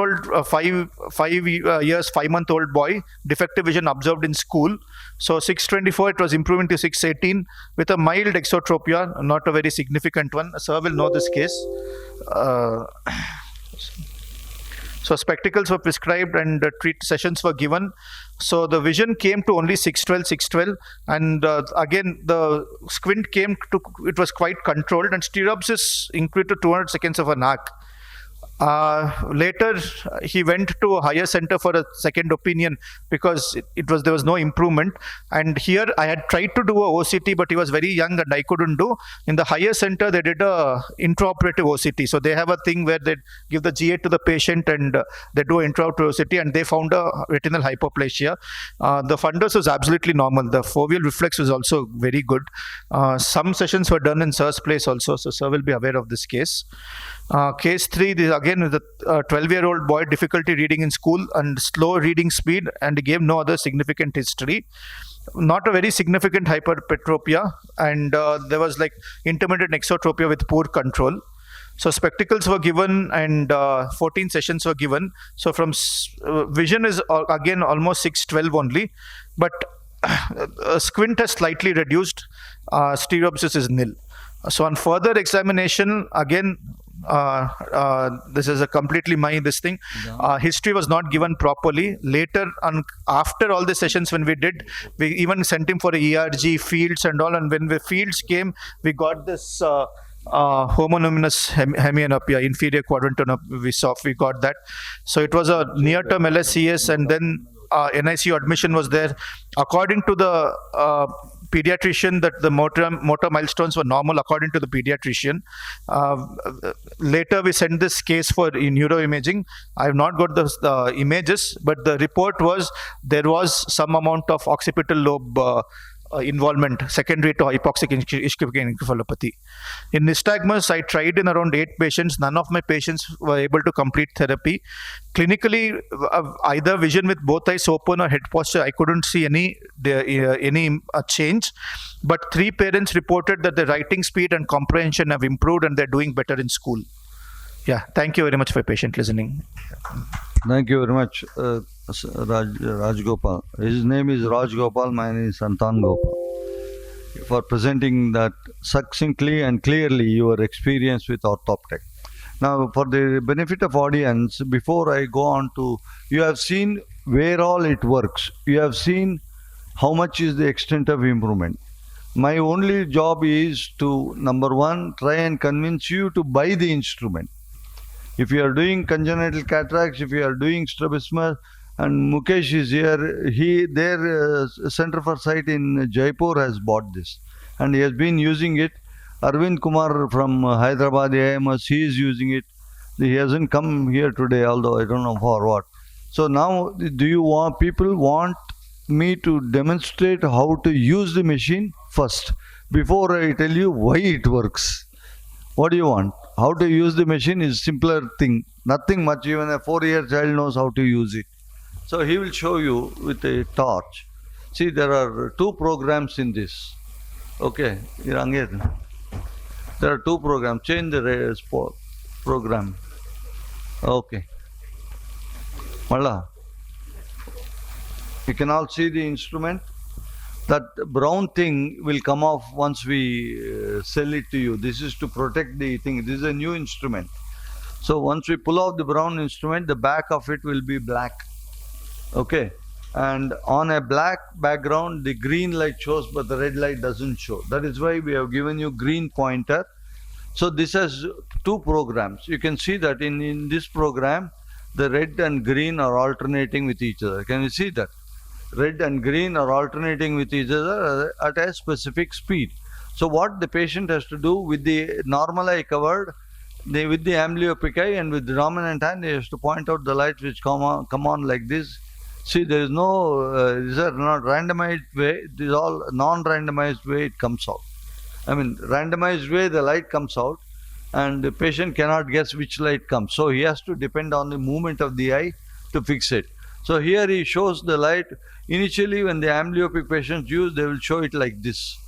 5-month-old boy, defective vision observed in school. So 624, it was improving to 618 with a mild exotropia, not a very significant one. Sir will know this case. So spectacles were prescribed and sessions were given. So the vision came to only 612, and again the squint came to, it was quite controlled, and stereopsis increased to 200 seconds of an arc. Later he went to a higher center for a second opinion because there was no improvement, and here I had tried to do a OCT, but he was very young and I couldn't do. In the higher center they did a intraoperative OCT, so they have a thing where they give the GA to the patient and they do intraoperative OCT, and they found a retinal hypoplasia. The fundus was absolutely normal. The foveal reflex was also very good. Some sessions were done in sir's place also, so sir will be aware of this case. Case 3, this again is a 12-year-old boy, difficulty reading in school and slow reading speed, and he gave no other significant history. Not a very significant hyperpetropia, and there was like intermittent exotropia with poor control. So spectacles were given and 14 sessions were given. So from vision is again almost 612 only, but squint has slightly reduced, stereopsis is nil. So on further examination, again, this is a completely history was not given properly. Later on, after all the sessions when we did, we even sent him for a ERG, fields and all, and when the fields came, we got this homonymous hemianopia, inferior quadrant, we got that. So it was a near-term LSCS, and then NICU admission was there. According to the pediatrician, that the motor milestones were normal according to the pediatrician. Later we sent this case for neuroimaging. I have not got the images, but the report was there was some amount of occipital lobe involvement secondary to hypoxic ischemic encephalopathy. In nystagmus, I tried in around 8 patients. None of my patients were able to complete therapy. Clinically, either vision with both eyes open or head posture, I couldn't see any change. But 3 parents reported that their writing speed and comprehension have improved and they're doing better in school. Yeah, thank you very much for patient listening. Thank you very much, Raj Gopal. His name is Raj Gopal, my name is Santan Gopal. For presenting that succinctly and clearly your experience with Orhtoptek. Now, for the benefit of audience, before I go on to, you have seen where all it works. You have seen how much is the extent of improvement. My only job is to, number one, try and convince you to buy the instrument. If you are doing congenital cataracts, if you are doing strabismus, and Mukesh is here, their Center for Sight in Jaipur has bought this and he has been using it. Arvind Kumar from Hyderabad AIMS, he is using it. He hasn't come here today, although I don't know for what. So now, people want me to demonstrate how to use the machine first, before I tell you why it works. What do you want? How to use the machine is simpler thing. Nothing much, even a 4-year child knows how to use it. So he will show you with a torch. See, there are 2 programs in this. Okay, there are 2 programs. Change the program. Okay. Malla. You can all see the instrument. That brown thing will come off once we sell it to you. This is to protect the thing. This is a new instrument. So once we pull off the brown instrument, the back of it will be black. Okay. And on a black background, the green light shows, but the red light doesn't show. That is why we have given you green pointer. So this has two programs. You can see that in this program, the red and green are alternating with each other. Can you see that? Red and green are alternating with each other at a specific speed. So what the patient has to do with the normal eye covered, with the amblyopic eye and with the dominant hand, he has to point out the lights which come on like this. See, there is no, these are not randomized way, it is all non-randomized way it comes out. I mean, randomized way the light comes out and the patient cannot guess which light comes. So he has to depend on the movement of the eye to fix it. So here he shows the light. Initially when the amblyopic patients use, they will show it like this.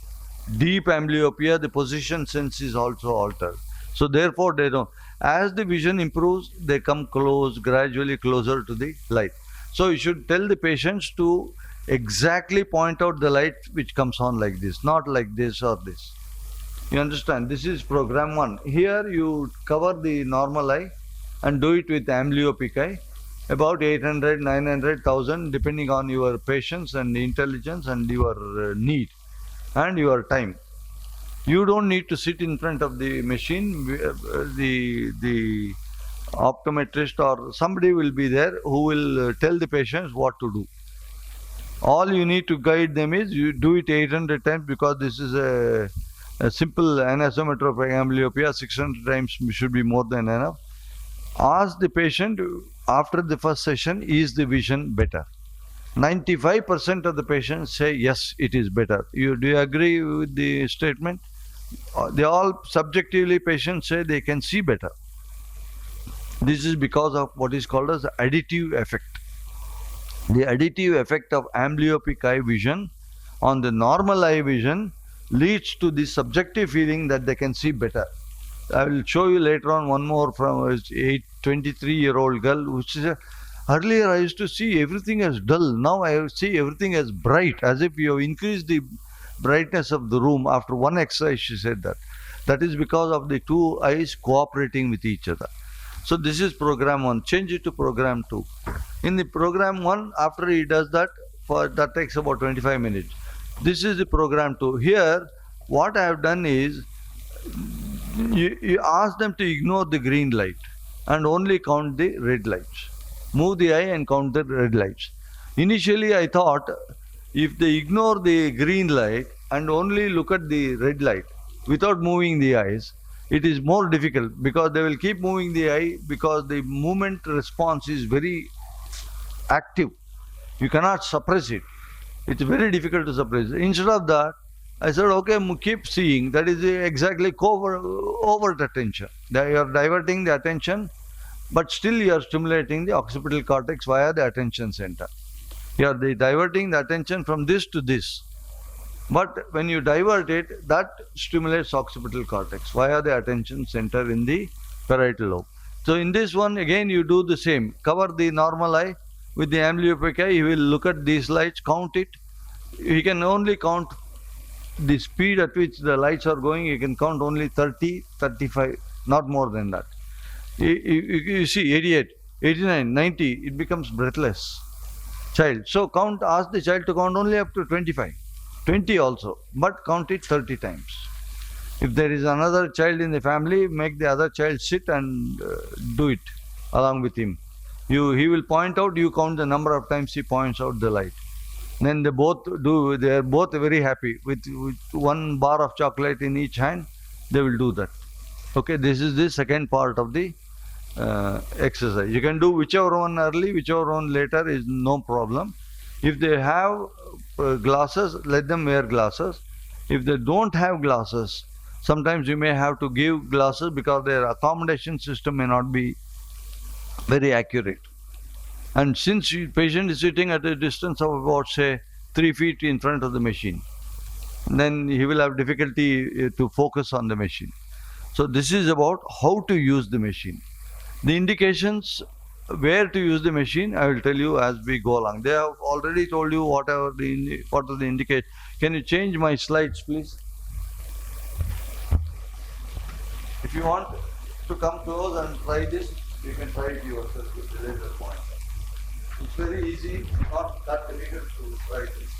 Deep amblyopia, the position sense is also altered. So therefore they don't. As the vision improves, they come close, gradually closer to the light. So you should tell the patients to exactly point out the light which comes on like this, not like this or this. You understand? This is program 1. Here you cover the normal eye and do it with amblyopic eye. About 800, 900, 1000 depending on your patience and intelligence and your need and your time. You don't need to sit in front of the machine. The optometrist or somebody will be there who will tell the patients what to do. All you need to guide them is you do it 800 times because this is a simple anisometropic amblyopia. 600 times should be more than enough. Ask the patient after the first session, is the vision better? 95% of the patients say yes, it is better. Do you agree with the statement? They all subjectively patients say they can see better. This is because of what is called as the additive effect. The additive effect of amblyopic eye vision on the normal eye vision leads to the subjective feeling that they can see better. I will show you later on one more from a 23-year-old girl, which is earlier I used to see everything as dull. Now I see everything as bright, as if you have increased the brightness of the room. After one exercise, she said that. That is because of the two eyes cooperating with each other. So this is program 1. Change it to program 2. In the program 1, after he does that, that takes about 25 minutes. This is the program 2. Here, what I have done is, you ask them to ignore the green light and only count the red lights. Move the eye and count the red lights. Initially, I thought if they ignore the green light and only look at the red light without moving the eyes, it is more difficult because they will keep moving the eye because the movement response is very active. You cannot suppress it. It's very difficult to suppress. Instead of that, I said, okay, keep seeing. That is exactly overt attention. You are diverting the attention, but still you are stimulating the occipital cortex via the attention center. You are diverting the attention from this to this. But when you divert it, that stimulates occipital cortex via the attention center in the parietal lobe. So in this one, again, you do the same. Cover the normal eye. With the amblyopic eye, he will look at these lights, count it. He can only count the speed at which the lights are going. You can count only 30, 35, not more than that. You see 88, 89, 90, it becomes breathless. Child. So ask the child to count only up to 25, 20 also, but count it 30 times. If there is another child in the family, make the other child sit and do it along with him. He will point out, you count the number of times he points out the light. Then they are both very happy. With one bar of chocolate in each hand, they will do that. Okay, this is the second part of the exercise. You can do whichever one early, whichever one later is no problem. If they have glasses, let them wear glasses. If they don't have glasses, sometimes you may have to give glasses because their accommodation system may not be very accurate. And since the patient is sitting at a distance of about, say, 3 feet in front of the machine, then he will have difficulty to focus on the machine. So this is about how to use the machine. The indications where to use the machine, I will tell you as we go along. They have already told you what are the indications. Can you change my slides, please? If you want, to come close and try this, you can try it yourself with the laser point. It's very easy, not that difficult to try this.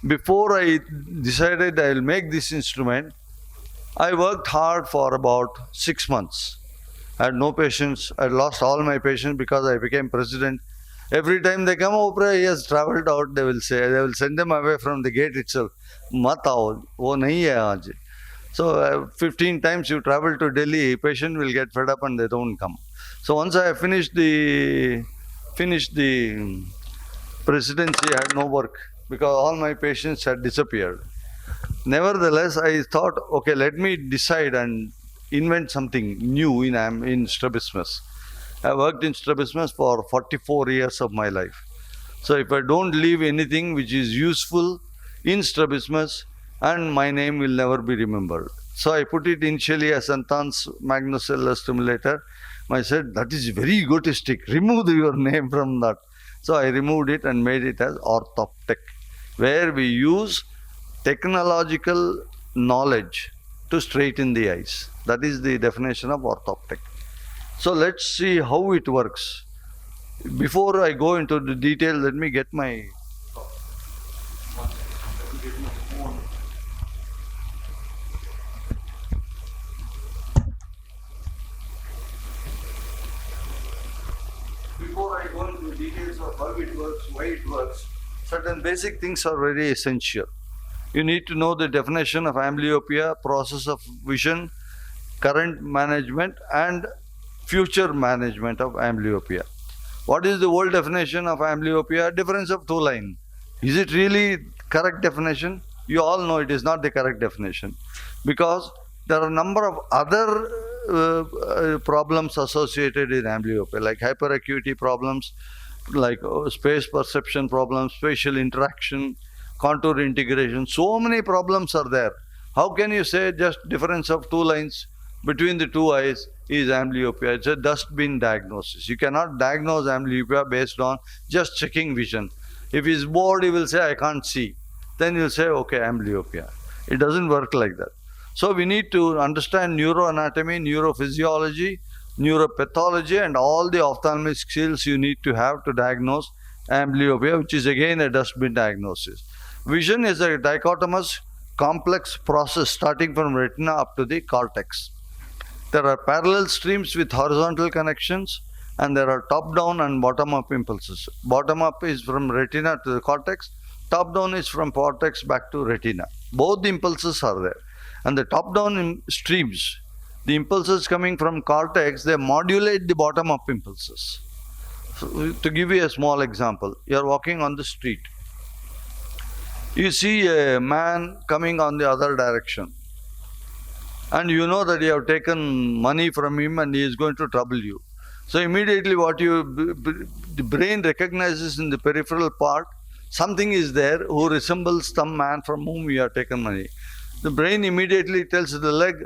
Before I decided I will make this instrument, I worked hard for about 6 months. I had no patients. I lost all my patients because I became president. Every time they come over, he has travelled out, they will send them away from the gate itself. Mat aao, wo nahi hai aaj. So 15 times you travel to Delhi, patient will get fed up and they don't come. So once I finished the presidency, I had no work because all my patients had disappeared. Nevertheless, I thought, okay, let me decide and invent something new in strabismus. I worked in strabismus for 44 years of my life. So if I don't leave anything which is useful in strabismus, and my name will never be remembered. So I put it initially as Santan's magnocellular stimulator. I said, that is very egotistic. Remove your name from that. So I removed it and made it as Orhtoptek, where we use technological knowledge to straighten the eyes. That is the definition of Orhtoptek. So let's see how it works. Before I go into the detail, let me get my phone. Before I go into details of how it works, why it works, certain basic things are very essential. You need to know the definition of amblyopia, process of vision, current management, and future management of amblyopia. What is the old definition of amblyopia? Difference of two lines. Is it really correct definition? You all know it is not the correct definition because there are a number of other problems associated with amblyopia, like hyperacuity problems, like space perception problems, spatial interaction, contour integration. So many problems are there. How can you say just difference of two lines between the two eyes is amblyopia? It's a dustbin diagnosis. You cannot diagnose amblyopia based on just checking vision. If he's bored, he will say, I can't see. Then you'll say, okay, amblyopia. It doesn't work like that. So we need to understand neuroanatomy, neurophysiology, neuropathology, and all the ophthalmic skills you need to have to diagnose amblyopia, which is again a dustbin diagnosis. Vision is a dichotomous, complex process starting from retina up to the cortex. There are parallel streams with horizontal connections, and there are top-down and bottom-up impulses. Bottom-up is from retina to the cortex, top-down is from cortex back to retina. Both the impulses are there. And the top-down streams, the impulses coming from cortex, they modulate the bottom-up impulses. So, to give you a small example, you are walking on the street. You see a man coming on the other direction. And you know that you have taken money from him and he is going to trouble you. So immediately the brain recognizes in the peripheral part, something is there who resembles some man from whom you have taken money. The brain immediately tells the leg,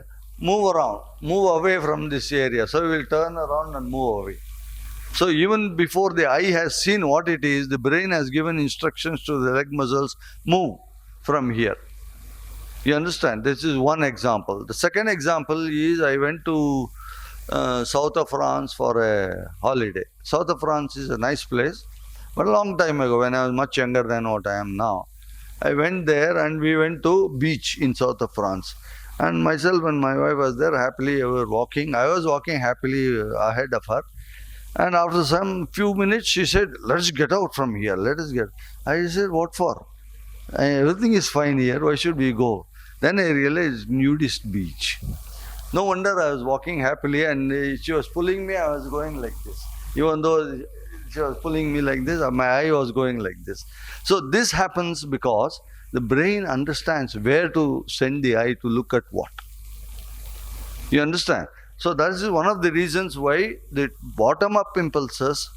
move around, move away from this area. So we will turn around and move away. So even before the eye has seen what it is, the brain has given instructions to the leg muscles, move from here. You understand? This is one example. The second example is I went to south of France for a holiday. South of France is a nice place, but a long time ago when I was much younger than what I am now. I went there and we went to beach in south of France. And myself and my wife was there happily, we were walking. I was walking happily ahead of her. And after some few minutes, she said, let's get out from here, let us get. I said, what for? Everything is fine here, why should we go? Then I realized nudist beach. No wonder I was walking happily and she was pulling me, I was going like this. Even though she was pulling me like this, my eye was going like this. So this happens because the brain understands where to send the eye to look at what. You understand? So that is one of the reasons why the bottom-up impulses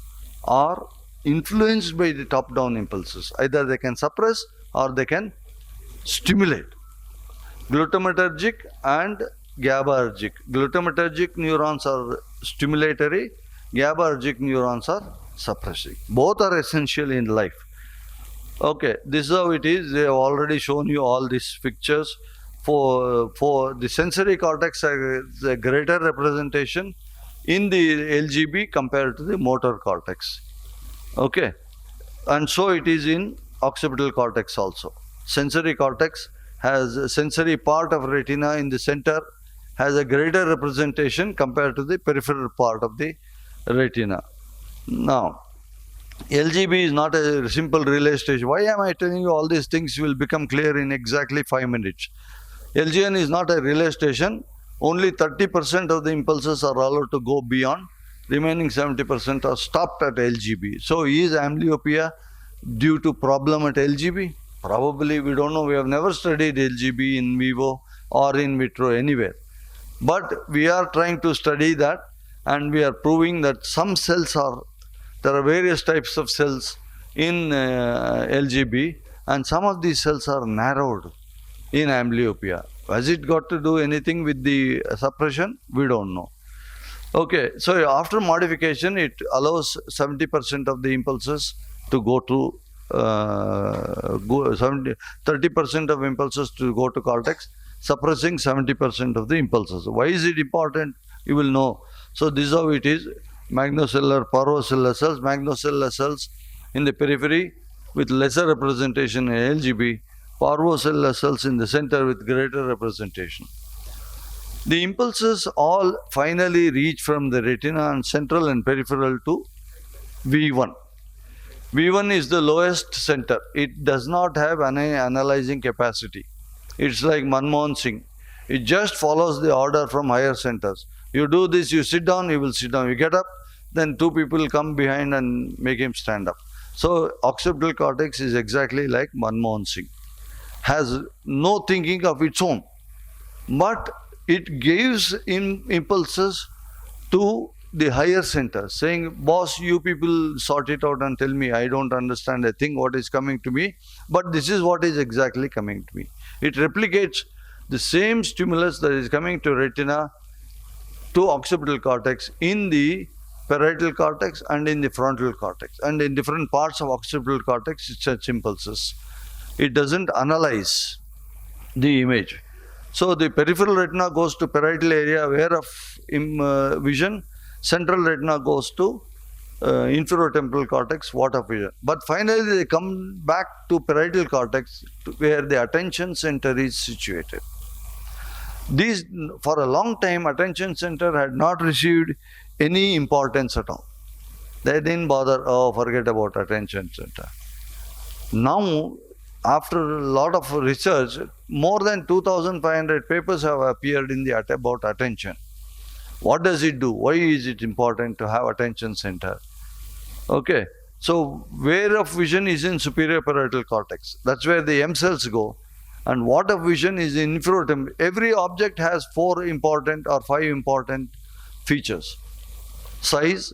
are influenced by the top-down impulses. Either they can suppress or they can stimulate. Glutamatergic and GABAergic. Glutamatergic neurons are stimulatory, GABAergic neurons are suppressing. Both are essential in life. Okay, this is how it is. They have already shown you all these pictures. For the sensory cortex, has a greater representation in the LGB compared to the motor cortex. Okay, and so it is in occipital cortex also. Sensory cortex has a sensory part of retina in the center, has a greater representation compared to the peripheral part of the retina. Now, LGB is not a simple relay station. Why am I telling you all these things? Will become clear in exactly 5 minutes. LGN is not a relay station. Only 30% of the impulses are allowed to go beyond. Remaining 70% are stopped at LGB. So is amblyopia due to problem at LGB? Probably, we don't know. We have never studied LGB in vivo or in vitro anywhere. But we are trying to study that, and we are proving that some cells are, there are various types of cells in LGB, and some of these cells are narrowed in amblyopia. Has it got to do anything with the suppression? We don't know. Okay, so after modification, it allows 70% of the impulses to go to 30% of impulses to go to cortex, suppressing 70% of the impulses. Why is it important? You will know. So this is how it is. Magnocellular, parvocellular cells, magnocellular cells in the periphery with lesser representation in LGB, parvocellular cells in the center with greater representation. The impulses all finally reach from the retina and central and peripheral to V1. V1 is the lowest center. It does not have any analyzing capacity. It's like Manmohan Singh. It just follows the order from higher centers. You do this, you sit down, he will sit down. You get up, then two people come behind and make him stand up. So occipital cortex is exactly like Manmohan Singh. Has no thinking of its own, but it gives impulses to the higher center, saying, boss, you people sort it out and tell me, I don't understand a thing what is coming to me, but this is what is exactly coming to me. It replicates the same stimulus that is coming to retina to occipital cortex in the parietal cortex and in the frontal cortex, and in different parts of occipital cortex it sets impulses. It doesn't analyze the image. So the peripheral retina goes to parietal area aware of vision, central retina goes to inferotemporal cortex, what of vision. But finally they come back to parietal cortex where the attention center is situated. These, for a long time, attention center had not received any importance at all. They didn't bother, oh, forget about attention center. Now, after a lot of research, more than 2,500 papers have appeared in the about attention. What does it do? Why is it important to have attention center? Okay, so where of vision is in superior parietal cortex. That's where the M cells go. And what of vision is in inferotemporal. Every object has 4 important or 5 important features: size,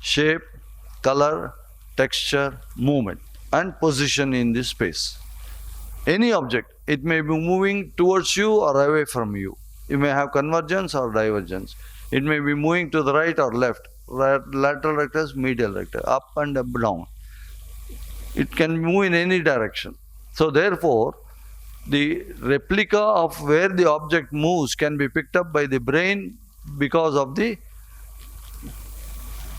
shape, color, texture, movement, and position in this space. Any object, it may be moving towards you or away from you. You may have convergence or divergence. It may be moving to the right or left, lateral rectus, medial rectus, up and up, down. It can move in any direction. So therefore, the replica of where the object moves can be picked up by the brain because of the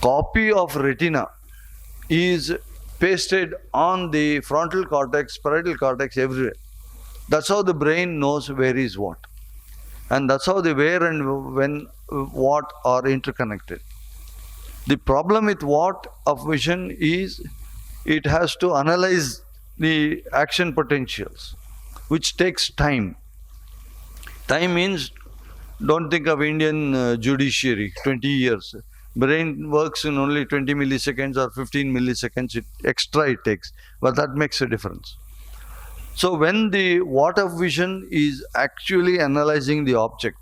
copy of retina is pasted on the frontal cortex, parietal cortex, everywhere. That's how the brain knows where is what. And that's how the where and when, what are interconnected. The problem with what of vision is it has to analyze the action potentials, which takes time. Time means, don't think of Indian judiciary, 20 years. Brain works in only 20 milliseconds or 15 milliseconds, extra it takes, but that makes a difference. So when the what of vision is actually analyzing the object,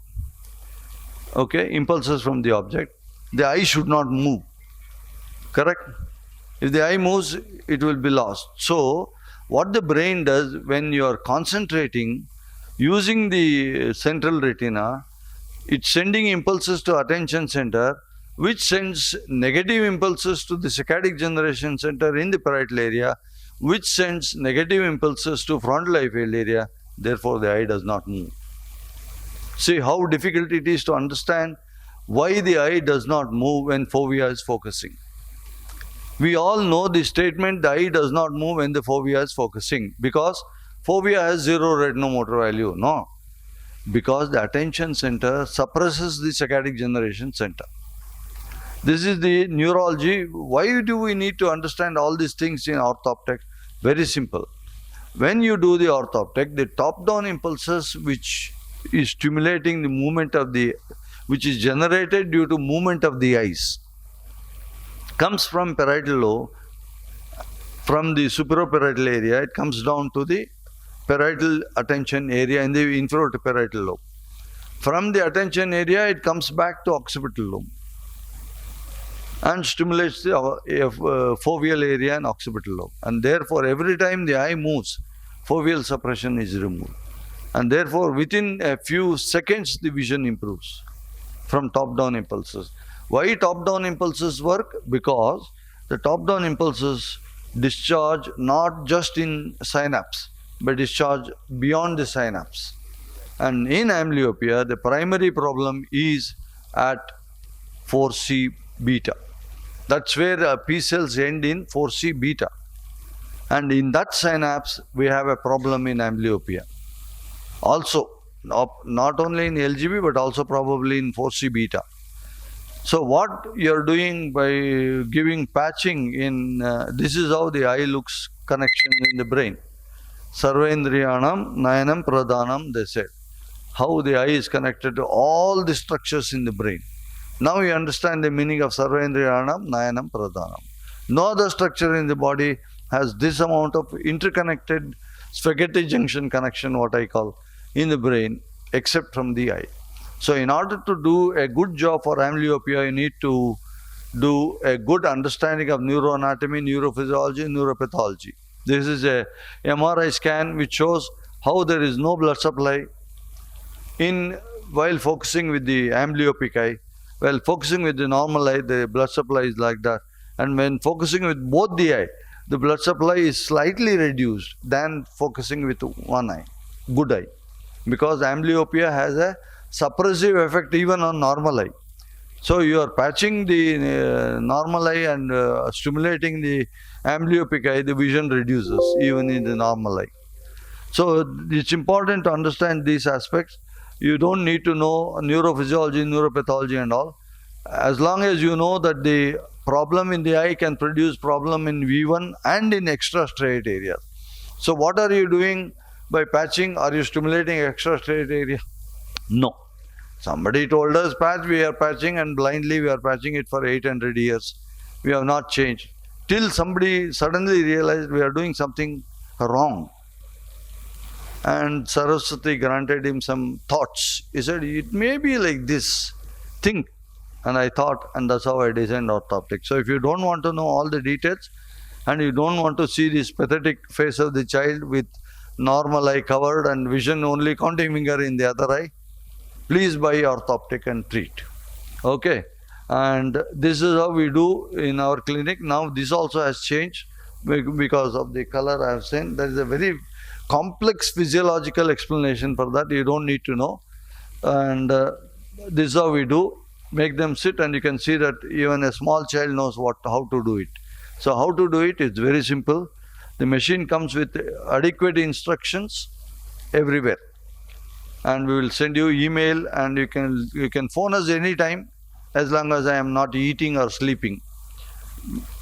okay, impulses from the object, the eye should not move, correct? If the eye moves, it will be lost. So what the brain does when you are concentrating, using the central retina, it's sending impulses to attention center, which sends negative impulses to the saccadic generation center in the parietal area, which sends negative impulses to frontal eye field area, therefore the eye does not move. See how difficult it is to understand why the eye does not move when fovea is focusing. We all know the statement, the eye does not move when the fovea is focusing, because fovea has zero retinomotor value. No, because the attention center suppresses the saccadic generation center. This is the neurology. Why do we need to understand all these things in Orhtoptek? Very simple. When you do the Orhtoptek, the top-down impulses which is stimulating the movement of the, which is generated due to movement of the eyes, comes from parietal lobe, from the superoparietal area, it comes down to the parietal attention area in the inferior parietal lobe. From the attention area, it comes back to occipital lobe and stimulates the foveal area and occipital lobe. And therefore, every time the eye moves, foveal suppression is removed. And therefore, within a few seconds, the vision improves from top-down impulses. Why top-down impulses work? Because the top-down impulses discharge not just in synapse, but discharge beyond the synapse. And in amblyopia, the primary problem is at 4C beta. That's where P cells end in 4C beta. And in that synapse, we have a problem in amblyopia. Also, not only in LGB, but also probably in 4C beta. So what you're doing by giving patching in, this is how the eye looks connection in the brain. Sarvendriyanam, Nayanam, Pradhanam, they said. How the eye is connected to all the structures in the brain. Now you understand the meaning of Sarvendriyanam, Nayanam, Pradhanam. No other structure in the body has this amount of interconnected spaghetti junction connection, what I call, in the brain, except from the eye. So in order to do a good job for amblyopia, you need to do a good understanding of neuroanatomy, neurophysiology, neuropathology. This is a MRI scan which shows how there is no blood supply while focusing with the amblyopic eye. While focusing with the normal eye, the blood supply is like that. And when focusing with both the eye, the blood supply is slightly reduced than focusing with one eye, good eye. Because amblyopia has a suppressive effect even on normal eye. So you are patching the normal eye and stimulating the amblyopic eye, the vision reduces even in the normal eye. So it's important to understand these aspects. You don't need to know neurophysiology, neuropathology and all. As long as you know that the problem in the eye can produce problem in V1 and in extrastriate areas. So what are you doing by patching? Are you stimulating extrastriate area? No. Somebody told us patch, we are patching, and blindly we are patching it for 800 years. We have not changed. Till somebody suddenly realized we are doing something wrong. And Saraswati granted him some thoughts. He said, it may be like this. Think. And I thought, and that's how I designed Orhtoptek. So if you don't want to know all the details, and you don't want to see this pathetic face of the child with normal eye covered and vision only counting finger in the other eye, please buy Orhtoptek and treat. Okay? And this is how we do in our clinic. Now this also has changed because of the color I have seen. There is a very complex physiological explanation for that. You don't need to know. And this is how we do. Make them sit, and you can see that even a small child knows how to do it. So how to do it is very simple. The machine comes with adequate instructions everywhere. And we will send you email, and you can phone us anytime as long as I am not eating or sleeping.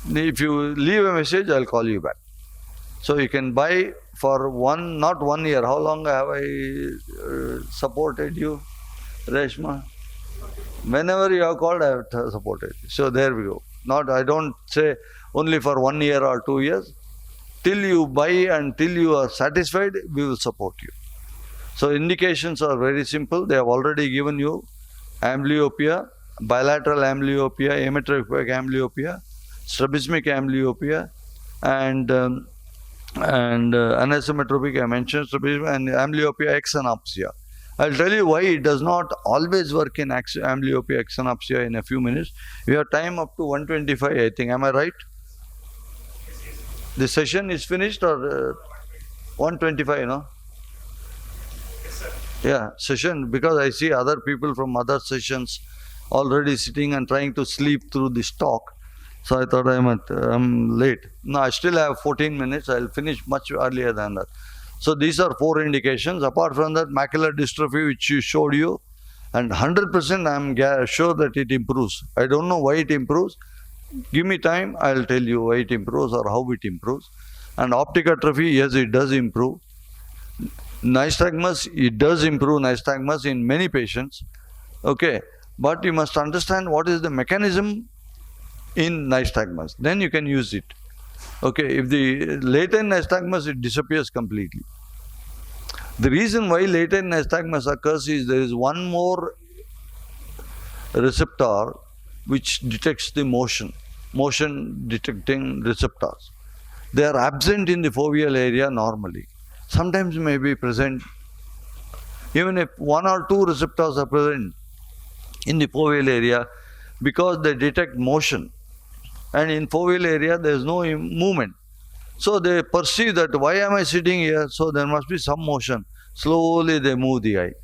If you leave a message, I'll call you back. So you can buy for not 1 year. How long have I supported you, Reshma? Whenever you have called, I have supported you. So there we go. I don't say only for 1 year or 2 years. Till you buy and till you are satisfied, we will support you. So indications are very simple. They have already given you amblyopia, bilateral amblyopia, ametropic amblyopia, strabismic amblyopia, and anisometropic, I mentioned, strabismic, and amblyopia exanopsia. I'll tell you why it does not always work in amblyopia exanopsia in a few minutes. We have time up to 125, I think. Am I right? The session is finished or 125, no? Yeah, session, because I see other people from other sessions already sitting and trying to sleep through this talk. So I thought I'm late. No, I still have 14 minutes. I'll finish much earlier than that. So these are 4 indications. Apart from that, macular dystrophy, which you showed you, and 100% I'm sure that it improves. I don't know why it improves. Give me time, I'll tell you why it improves or how it improves. And optic atrophy, yes, it does improve. Nystagmus, it does improve nystagmus in many patients. Okay, but you must understand what is the mechanism in nystagmus. Then you can use it. Okay, if the latent nystagmus, it disappears completely. The reason why latent nystagmus occurs is there is one more receptor which detects the motion detecting receptors. They are absent in the foveal area normally. Sometimes may be present. Even if 1 or 2 receptors are present in the foveal area, because they detect motion. And in foveal area there is no movement. So they perceive that why am I sitting here? So there must be some motion. Slowly they move the eye.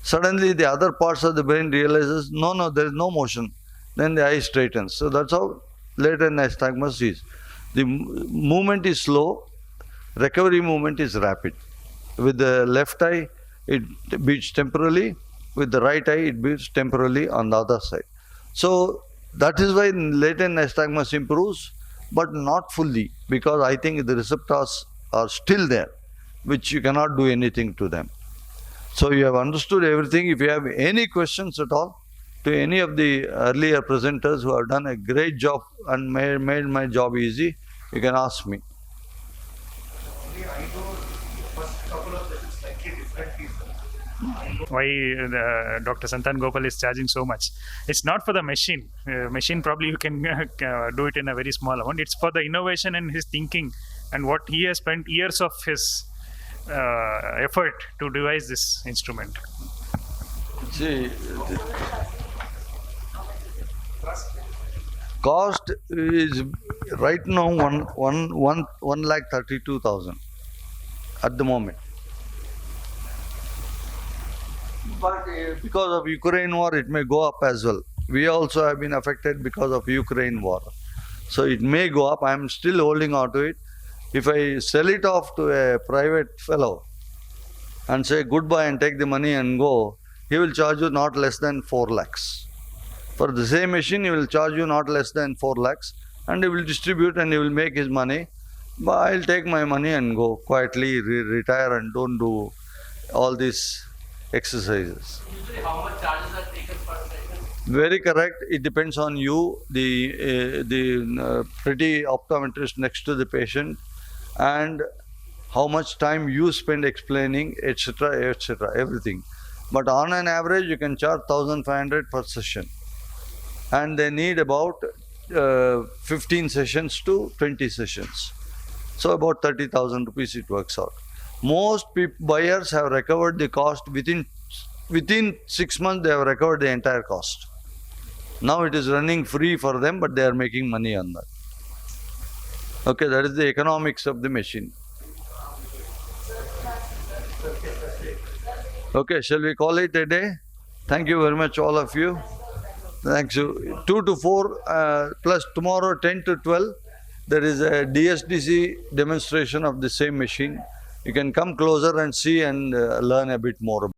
Suddenly the other parts of the brain realizes, no, there is no motion. Then the eye straightens. So that's how latent nystagmus is. The movement is slow, recovery movement is rapid. With the left eye, it beats temporarily. With the right eye, it beats temporarily on the other side. So that is why latent nystagmus improves, but not fully, because I think the receptors are still there, which you cannot do anything to them. So you have understood everything. If you have any questions at all to any of the earlier presenters who have done a great job and made my job easy, you can ask me. Why Dr. Santan Gopal is charging so much? It's not for the machine. Machine probably you can do it in a very small amount. It's for the innovation and his thinking and what he has spent years of his effort to devise this instrument. See, cost is right now 1,32,000 at the moment. But because of Ukraine war, it may go up as well. We also have been affected because of Ukraine war. So it may go up. I am still holding on to it. If I sell it off to a private fellow and say goodbye and take the money and go, he will charge you not less than 4 lakhs. For the same machine, he will charge you not less than 4 lakhs and he will distribute and he will make his money. But I'll take my money and go quietly, retire and don't do all these exercises. Usually how much charges are taken per session? Very correct. It depends on you, the pretty optometrist next to the patient, and how much time you spend explaining, etc., everything. But on an average, you can charge 1,500 per session. And they need about 15 sessions to 20 sessions. So about 30,000 rupees it works out. Most buyers have recovered the cost within 6 months. They have recovered the entire cost. Now it is running free for them, but they are making money on that. Okay, that is the economics of the machine. Okay, shall we call it a day? Thank you very much, all of you. Thanks you. 2 to 4 plus tomorrow 10 to 12. There is a DSDC demonstration of the same machine. You can come closer and see and learn a bit more about it.